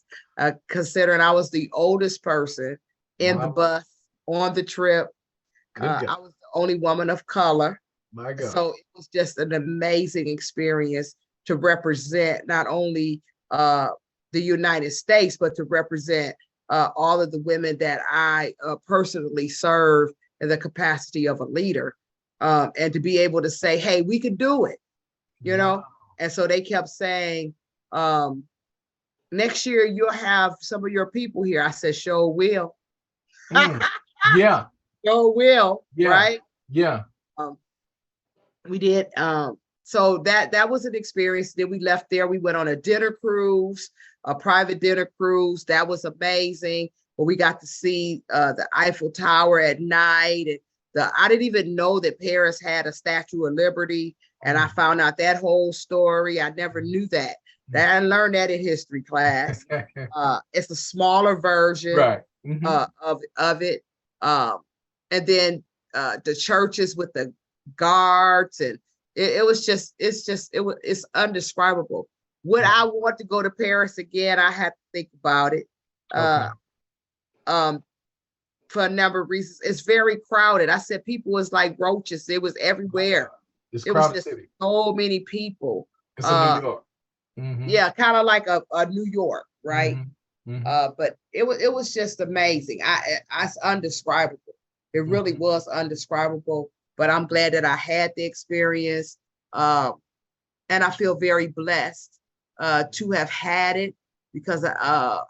considering I was the oldest person in the bus on the trip. I was the only woman of color. My God. So it was just an amazing experience to represent not only the United States, but to represent all of the women that I personally serve in the capacity of a leader. And to be able to say, hey, we could do it, you know? And so they kept saying, next year you'll have some of your people here. I said, sure will. Yeah. Sure will, right? Yeah. We did. So that was an experience. Then we left there. We went on a dinner cruise, a private dinner cruise. That was amazing. Where we got to see the Eiffel Tower at night. And I didn't even know that Paris had a Statue of Liberty. And I found out that whole story. I never knew that. I learned that in history class. It's a smaller version of it. And then the churches with the guards, and it's undescribable. Would I want to go to Paris again? I had to think about it. For a number of reasons. It's very crowded. I said people was like roaches. It was everywhere. It was just city. So many people. It's a New York. Yeah, kind of like a New York, right? But it was just amazing. It's undescribable. It really was undescribable. But I'm glad that I had the experience. And I feel very blessed to have had it, because a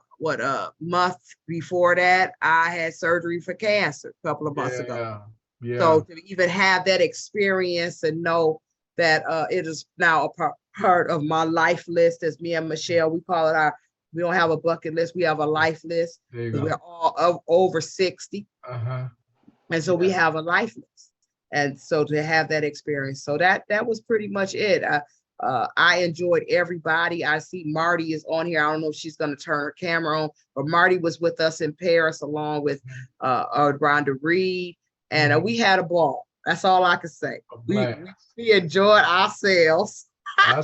month before that, I had surgery for cancer a couple of months ago. Yeah. So to even have that experience and know that it is now a part of my life list, as me and Michelle, we call it we don't have a bucket list, we have a life list. We're all over 60. And so we have a life list. And so to have that experience, so that was pretty much it. I enjoyed everybody. I see Marty is on here. I don't know if she's going to turn her camera on, but Marty was with us in Paris along with Rhonda Reed, and we had a ball. That's all I can say. We Man, enjoyed ourselves. I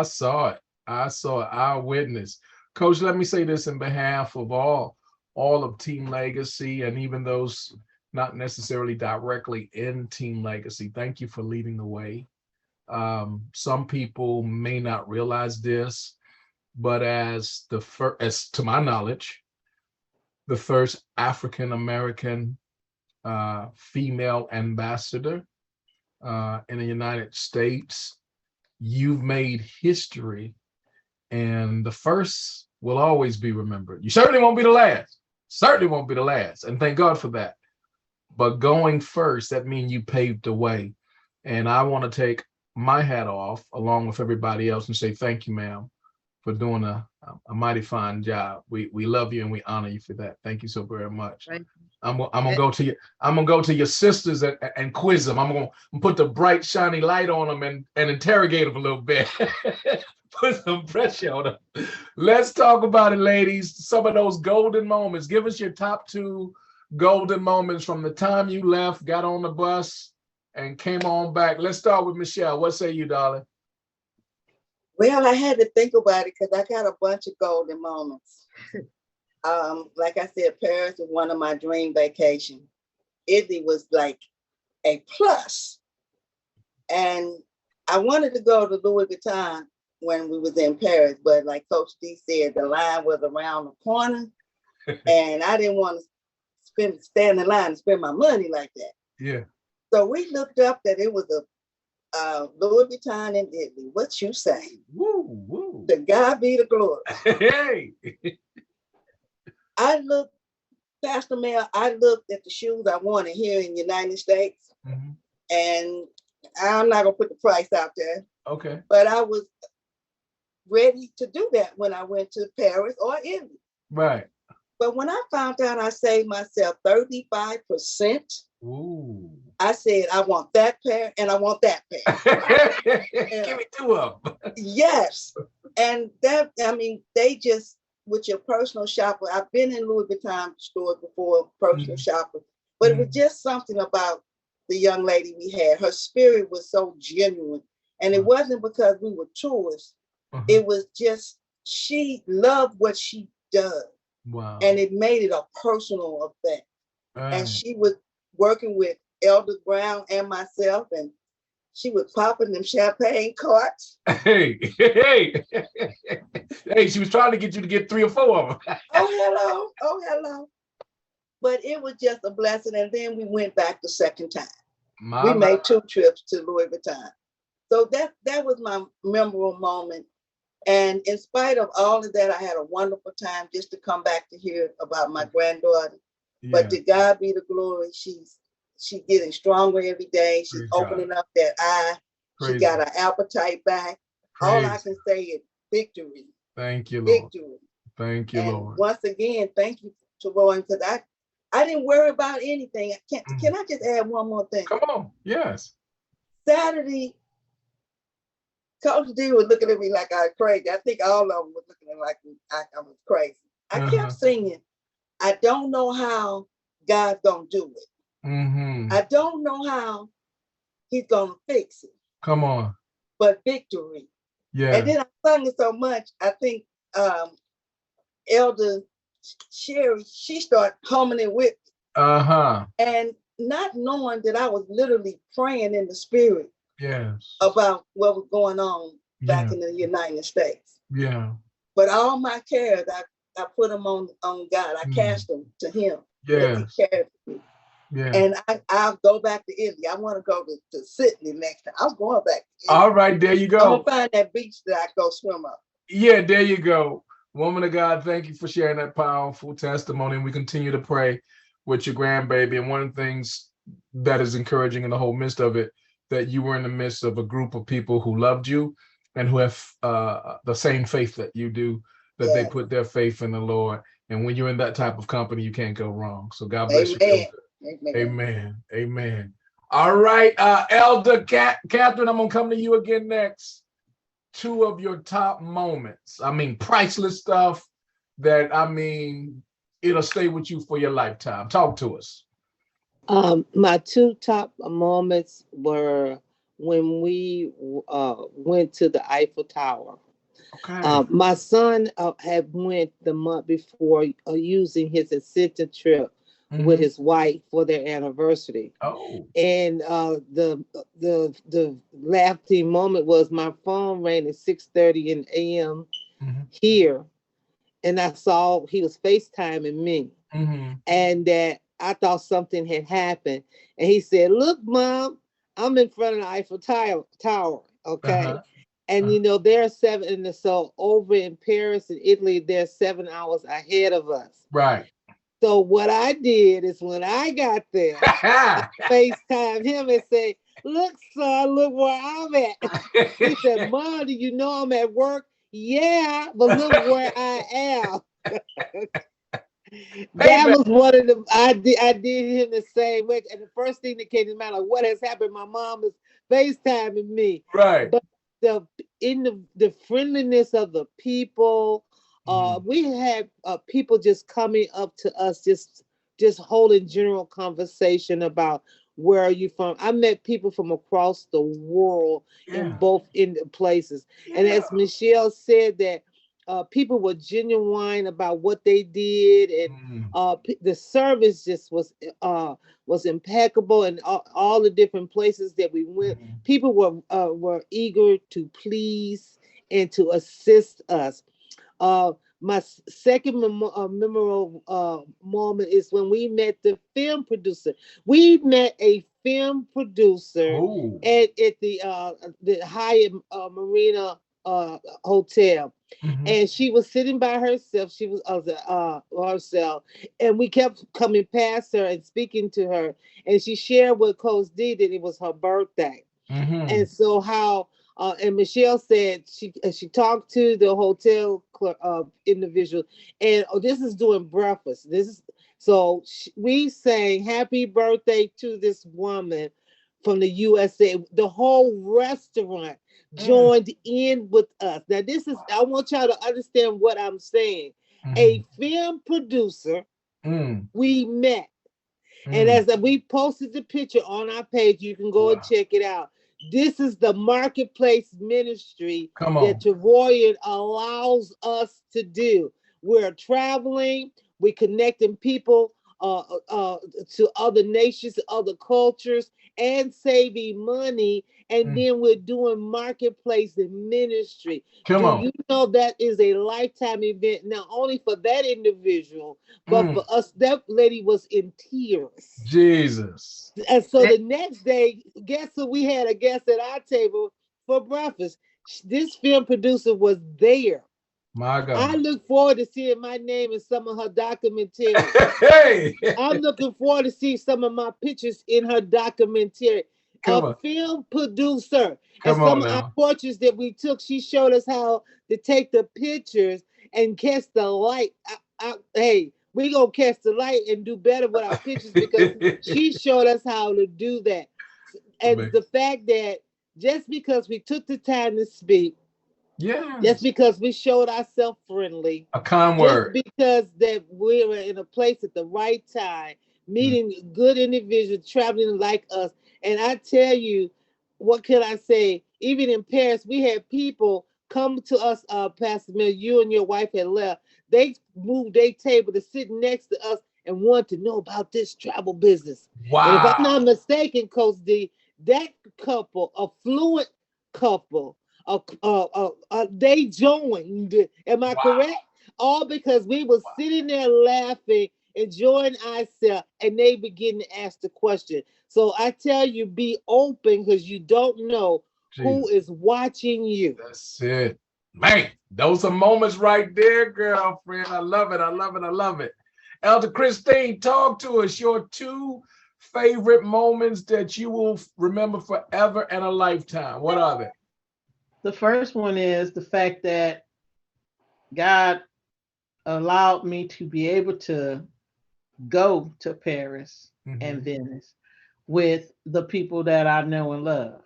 saw it. I witnessed. Coach, let me say this in behalf of all of Team Legacy and even those not necessarily directly in Team Legacy. Thank you for leading the way. Some people may not realize this, but as to my knowledge, the first African American female ambassador in the United States, you've made history, and the first will always be remembered. You certainly won't be the last. Certainly won't be the last, and thank God for that. But going first, that means you paved the way. And I want to take my hat off along with everybody else and say thank you, ma'am, for doing a mighty fine job. We love you and we honor you for that. Thank you so very much. I'm gonna go to you. I'm gonna go to your sisters and quiz them. I'm gonna put the bright shiny light on them and interrogate them a little bit. Put some pressure on them. Let's talk about it, ladies. Some of those golden moments. Give us your top 2 golden moments from the time you left, got on the bus, and came on back. Let's start with Michelle. What say you, darling? Well, I had to think about it because I got a bunch of golden moments. Like I said, Paris was one of my dream vacations. Italy was like a plus. And I wanted to go to Louis Vuitton when we was in Paris, but like Coach D said, the line was around the corner, and I didn't want to stand in line and spend my money like that. Yeah. So we looked up that it was a Louis Vuitton in Italy. What you say? Woo, woo. To God be the glory. Hey. I looked, Pastor Mel, I looked at the shoes I wanted here in the United States, and I'm not gonna put the price out there. Okay. But I was ready to do that when I went to Paris or Italy. Right. But when I found out I saved myself 35%, ooh, I said, I want that pair and I want that pair. Give me 2 of them. Yes. And that, I mean, they just, with your personal shopper, I've been in Louis Vuitton stores before, personal shopper, but it was just something about the young lady we had. Her spirit was so genuine. And it wasn't because we were tourists. It was just, she loved what she does. Wow. And it made it a personal event. And she was working with Elder Brown and myself, and she was popping them champagne corks. Hey, she was trying to get you to get 3 or 4 of them. Oh, hello. But it was just a blessing. And then we went back the second time. We made 2 trips to Louis Vuitton. So that was my memorable moment. And in spite of all of that, I had a wonderful time just to come back to hear about my granddaughter. Yeah. But to God be the glory. She's getting stronger every day. She's opening up that eye. She got her appetite back. All I can say is victory. Thank you, Lord. Victory. Thank you, Lord. Once again, thank you to Roy, because I didn't worry about anything. Can I just add one more thing? Come on. Yes. Saturday, Coach D was looking at me like I was crazy. I think all of them was looking at me like I was crazy. I kept singing, I don't know how God's gonna do it. I don't know how he's gonna fix it. Come on. But victory. Yeah. And then I sung it so much, I think Elder Sherry, she started humming it with me. And not knowing that I was literally praying in the spirit. Yes. About what was going on back in the United States. Yeah. But all my cares, I put them on God. I cast them to him. Yes. He cared for me. Yeah. And I'll go back to Italy. I want to go to Sydney next time. I'm going back to Italy. All right, there you go. I'm gonna find that beach that I go swim up. Yeah, there you go. Woman of God, thank you for sharing that powerful testimony. And we continue to pray with your grandbaby. And one of the things that is encouraging in the whole midst of it, that you were in the midst of a group of people who loved you and who have the same faith that you do, that they put their faith in the Lord. And when you're in that type of company, you can't go wrong. So God bless you. Amen. Amen. All right, Elder Catherine, I'm going to come to you again next. 2 of your top moments. I mean, priceless stuff that, I mean, it'll stay with you for your lifetime. Talk to us. My two top moments were when we went to the Eiffel Tower. Okay. My son had went the month before using his incentive trip with his wife for their anniversary. Oh. And the laughing moment was my phone rang at 6:30 in a.m. here, and I saw he was FaceTiming me, and that I thought something had happened. And he said, "Look, Mom, I'm in front of the Eiffel Tower, okay." And you know, they're seven, and so over in Paris and Italy, they're 7 hours ahead of us. Right. So what I did is when I got there, I FaceTime him and say, "Look, son, look where I'm at." He said, "Mom, do you know I'm at work?" "Yeah, but look where I am." That was one of the I did him the same way. And the first thing that came to mind, like, what has happened? My mom is FaceTiming me. Right. But the friendliness of the people, we had people just coming up to us, just holding general conversation about where are you from. I met people from across the world in both in places. And as Michelle said, that people were genuine about what they did, and the service just was impeccable, and all the different places that we went, people were eager to please and to assist us. My second memorable moment is when we met the film producer. We met a film producer at the Hyatt Marina Hotel. And she was sitting by herself. She was herself, and we kept coming past her and speaking to her. And she shared with Coach D that it was her birthday, and so how. And Michelle said she talked to the hotel individual, and this is doing breakfast. This is we sang happy birthday to this woman from the USA. The whole restaurant joined in with us. Now, I want y'all to understand what I'm saying. A film producer we met. And as we posted the picture on our page, you can go and check it out. This is the marketplace ministry that Tavoyan allows us to do. We're traveling, we're connecting people to other nations, other cultures, and saving money. And then we're doing marketplace and ministry. You know that is a lifetime event, not only for that individual, but for us? That lady was in tears. Jesus. And so the next day, guess who we had a guest at our table for breakfast? This film producer was there. My God. I look forward to seeing my name in some of her documentaries. I'm looking forward to see some of my pictures in her documentary. Film producer. And some of our portraits that we took, she showed us how to take the pictures and catch the light. Hey, we gonna catch the light and do better with our pictures, because she showed us how to do that. And the fact that just because we took the time to speak, just because we showed ourselves friendly, a kind word, just because that we were in a place at the right time, meeting good individuals traveling like us. And I tell you, what can I say? Even in Paris, we had people come to us, Pastor Mill, you and your wife had left. They moved their table to sit next to us and want to know about this travel business. Wow. And if I'm not mistaken, Coach D, that couple, a fluent couple, they joined. Am I correct? All because we were sitting there laughing, enjoying ourselves, and they begin to ask the question. So I tell you, be open, because you don't know who is watching you. That's it. Man, those are moments right there, girlfriend. I love it. I love it. I love it. Elder Christine, talk to us. Your two favorite moments that you will remember forever and a lifetime. What are they? The first one is the fact that God allowed me to be able to go to Paris and Venice with the people that I know and love.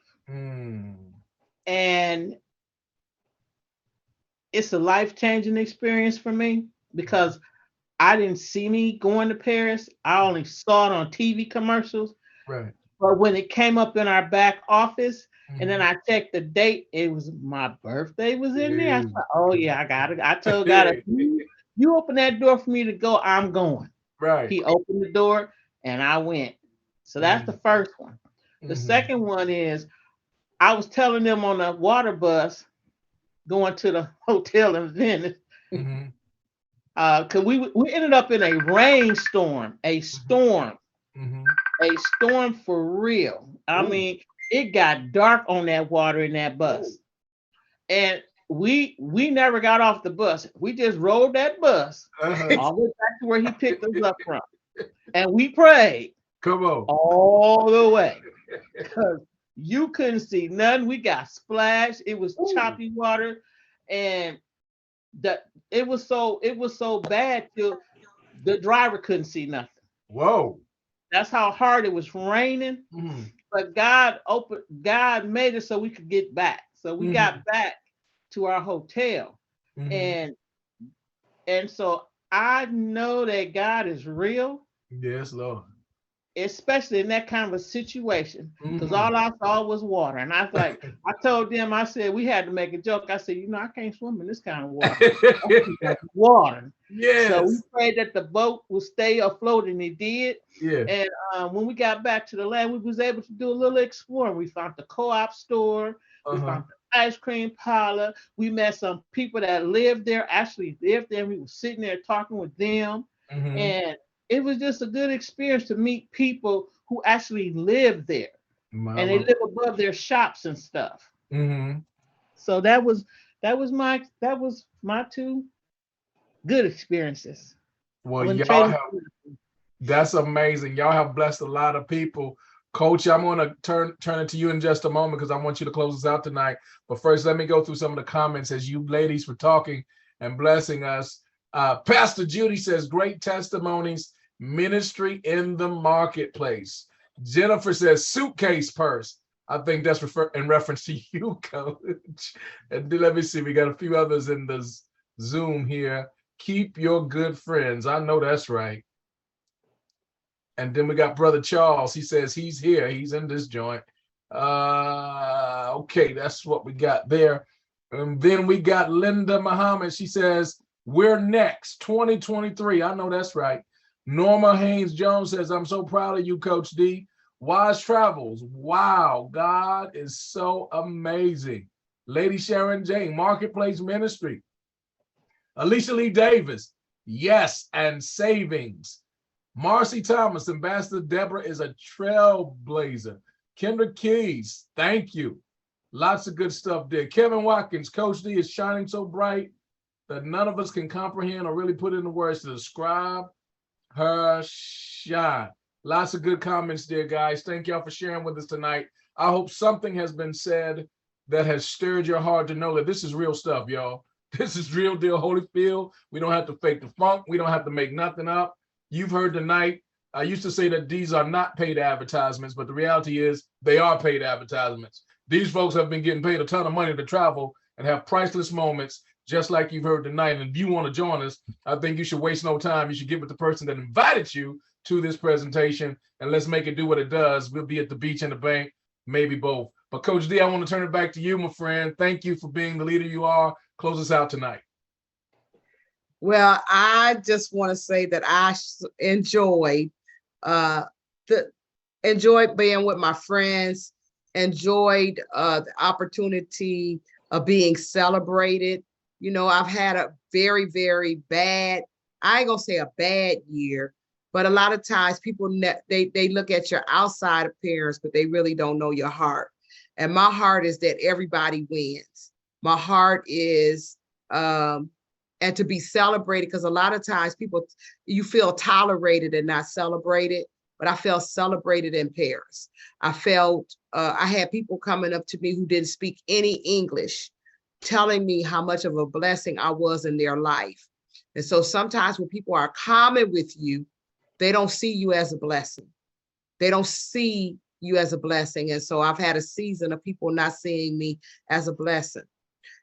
And it's a life-changing experience for me, because I didn't see me going to Paris. I only saw it on TV commercials. Right. But when it came up in our back office, and then I checked the date, it was my birthday was in there. I said, oh yeah, I got it. I told God, if you open that door for me to go, I'm going. Right. He opened the door and I went. So that's the first one. The second one is I was telling them on the water bus going to the hotel in Venice. Cause we ended up in a rainstorm, a storm for real. I mean, it got dark on that water in that bus. And we never got off the bus. We just rode that bus all the way back to where he picked us up from. And we prayed. Come on. All the way. Because you couldn't see nothing. We got splashed. It was choppy water. And it was so bad till the driver couldn't see nothing. Whoa. That's how hard it was raining. But God made it so we could get back. So we got back to our hotel. And so I know that God is real. Yes, Lord. Especially in that kind of a situation. Because all I saw was water. And I was like, I told them, I said, we had to make a joke. I said, I can't swim in this kind of water. Yes. So we prayed that the boat will stay afloat, and it did. Yeah. And when we got back to the land, we was able to do a little exploring. We found the co-op store. We found the ice cream parlor. We met some people that actually lived there. We were sitting there talking with them. And it was just a good experience to meet people who actually live there. And they live above their shops and stuff. So that was my two good experiences. Well, that's amazing. Y'all have blessed a lot of people. Coach, I'm going to turn it to you in just a moment because I want you to close us out tonight. But first, let me go through some of the comments as you ladies were talking and blessing us. Pastor Judy says, great testimonies, ministry in the marketplace. Jennifer says, suitcase purse. I think that's in reference to you, Coach. And let me see, we got a few others in the Zoom here. Keep your good friends. I know that's right. And then we got Brother Charles. He says he's here. He's in this joint. Okay, that's what we got there. And then we got Linda Muhammad. She says, we're next, 2023. I know that's right. Norma Haynes Jones says, I'm so proud of you, Coach D. Wise Travels. Wow, God is so amazing. Lady Sharon Jane, Marketplace Ministry. Alicia Lee Davis, yes, and savings. Marcy Thomas, Ambassador Deborah is a trailblazer. Kendra Keys, thank you. Lots of good stuff there. Kevin Watkins, Coach D is shining so bright that none of us can comprehend or really put into words to describe her shine. Lots of good comments there, guys. Thank y'all for sharing with us tonight. I hope something has been said that has stirred your heart to know that this is real stuff, y'all. This is real deal Holyfield. We don't have to fake the funk. We don't have to make nothing up. You've heard tonight. I used to say that these are not paid advertisements, but the reality is they are paid advertisements. These folks have been getting paid a ton of money to travel and have priceless moments, just like you've heard tonight. And if you want to join us, I think you should waste no time. You should get with the person that invited you to this presentation, and let's make it do what it does. We'll be at the beach and the bank, maybe both. But Coach D, I want to turn it back to you, my friend. Thank you for being the leader you are. Close us out tonight. Well, I just want to say that I enjoyed being with my friends, enjoyed the opportunity of being celebrated. I've had a very, very bad, I ain't gonna say a bad year, but a lot of times people, they look at your outside appearance, but they really don't know your heart. And my heart is that everybody wins. My heart is, and to be celebrated, because a lot of times you feel tolerated and not celebrated, but I felt celebrated in Paris. I felt, I had people coming up to me who didn't speak any English, telling me how much of a blessing I was in their life. And so sometimes when people are common with you, they don't see you as a blessing. They don't see you as a blessing. And so I've had a season of people not seeing me as a blessing.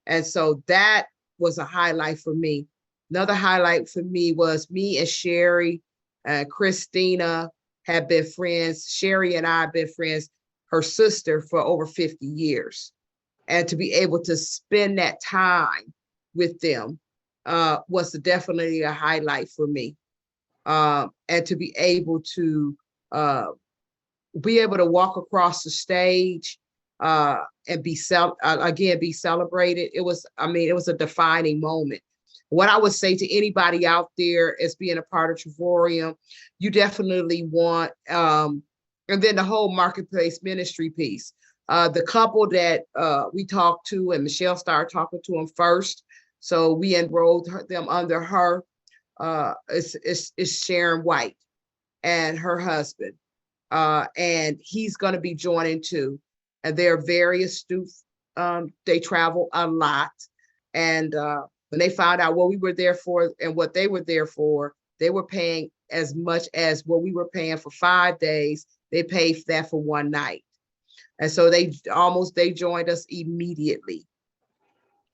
And so that was a highlight for me. Another highlight for me was me and Sherry and Christina have been friends. Sherry and I have been friends, her sister, for over 50 years. And to be able to spend that time with them was definitely a highlight for me. And to be able to walk across the stage and be celebrated. It was a defining moment. What I would say to anybody out there as being a part of Travorium, you definitely want, and then the whole marketplace ministry piece. The couple that we talked to, and Michelle started talking to them first, so we enrolled them under her, is Sharon White and her husband. And he's going to be joining too. And they're very astute. They travel a lot. And when they found out what we were there for and what they were there for, they were paying as much as what we were paying for 5 days. They paid that for one night. And so they joined us immediately.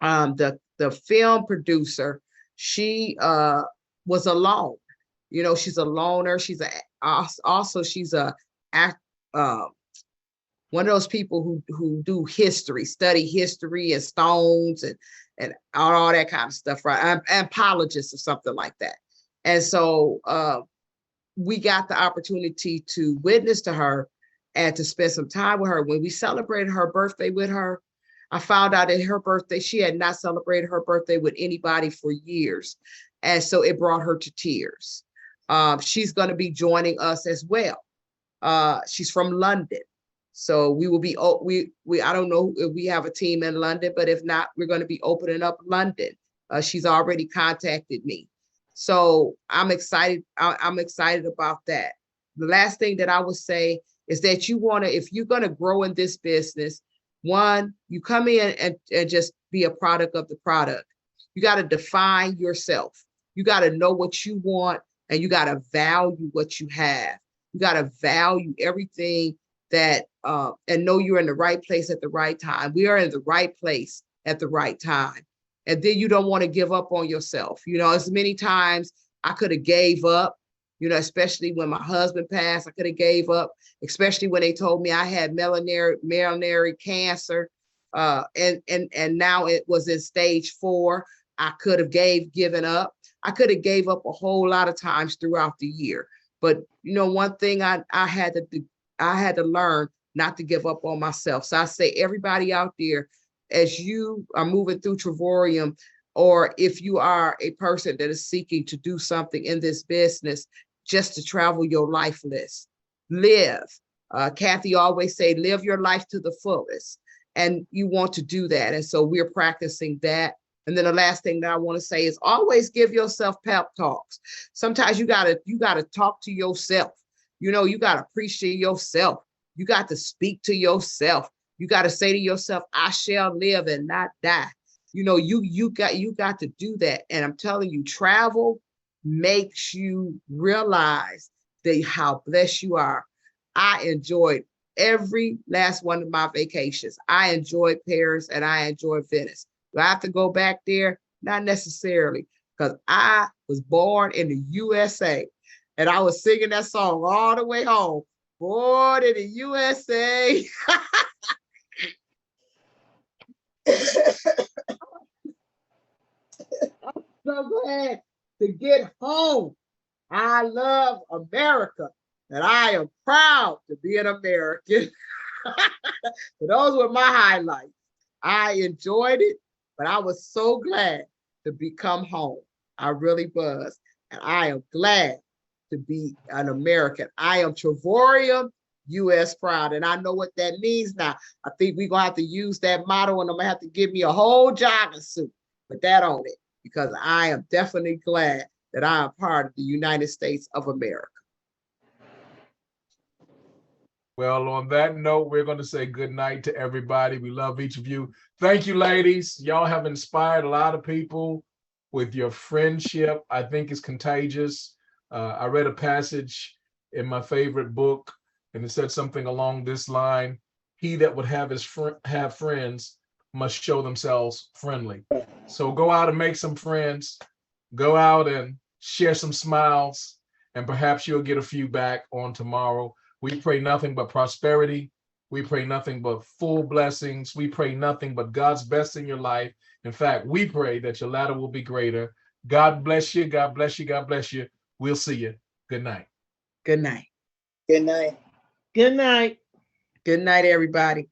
The film producer, she was alone. You know, she's a loner. She's one of those people who do history, study history and stones and all that kind of stuff, right? Anthropologist or something like that. And so we got the opportunity to witness to her and to spend some time with her. When we celebrated her birthday with her, I found out that her birthday, she had not celebrated her birthday with anybody for years. And so it brought her to tears. She's going to be joining us as well. She's from London. So we will be, I don't know if we have a team in London, but if not, we're going to be opening up London. She's already contacted me. So I'm excited. I'm excited about that. The last thing that I would say is that if you're going to grow in this business, one, you come in and just be a product of the product. You got to define yourself. You got to know what you want, and you got to value what you have. You got to value everything that, and know you're in the right place at the right time. We are in the right place at the right time. And then you don't want to give up on yourself. You know, as many times I could have gave up, you know, especially when my husband passed, I could have gave up, especially when they told me I had melanary cancer. And now it was in stage 4. I could have given up. I could have gave up a whole lot of times throughout the year. But, you know, one thing I had to learn not to give up on myself. So I say, everybody out there, as you are moving through Travorium, or if you are a person that is seeking to do something in this business, just to travel your life list, live. Kathy always say, live your life to the fullest. And you want to do that. And so we're practicing that. And then the last thing that I want to say is always give yourself pep talks. Sometimes you gotta talk to yourself. You know, you gotta appreciate yourself. You got to speak to yourself. You got to say to yourself, I shall live and not die. You know, you got to do that. And I'm telling you, travel makes you realize how blessed you are. I enjoyed every last one of my vacations. I enjoyed Paris and I enjoyed Venice. Do I have to go back there? Not necessarily, because I was born in the USA and I was singing that song all the way home. Born in the USA. I'm so glad to get home. I love America and I am proud to be an American. So those were my highlights. I enjoyed it, but I was so glad to become home. I really was. And I am glad to be an American. I am Travorium US proud. And I know what that means now. I think we're gonna have to use that motto, and I'm gonna have to give me a whole jogging suit, put that on it, because I am definitely glad that I am part of the United States of America. Well, on that note, we're going to say good night to everybody. We love each of you. Thank you, ladies. Y'all have inspired a lot of people with your friendship. I think it's contagious. I read a passage in my favorite book, and it said something along this line: he that would have friends must show themselves friendly. So go out and make some friends. Go out and share some smiles, and perhaps you'll get a few back on tomorrow. We pray nothing but prosperity. We pray nothing but full blessings. We pray nothing but God's best in your life. In fact, we pray that your latter will be greater. God bless you. God bless you. God bless you. We'll see you. Good night. Good night. Good night. Good night. Good night, everybody.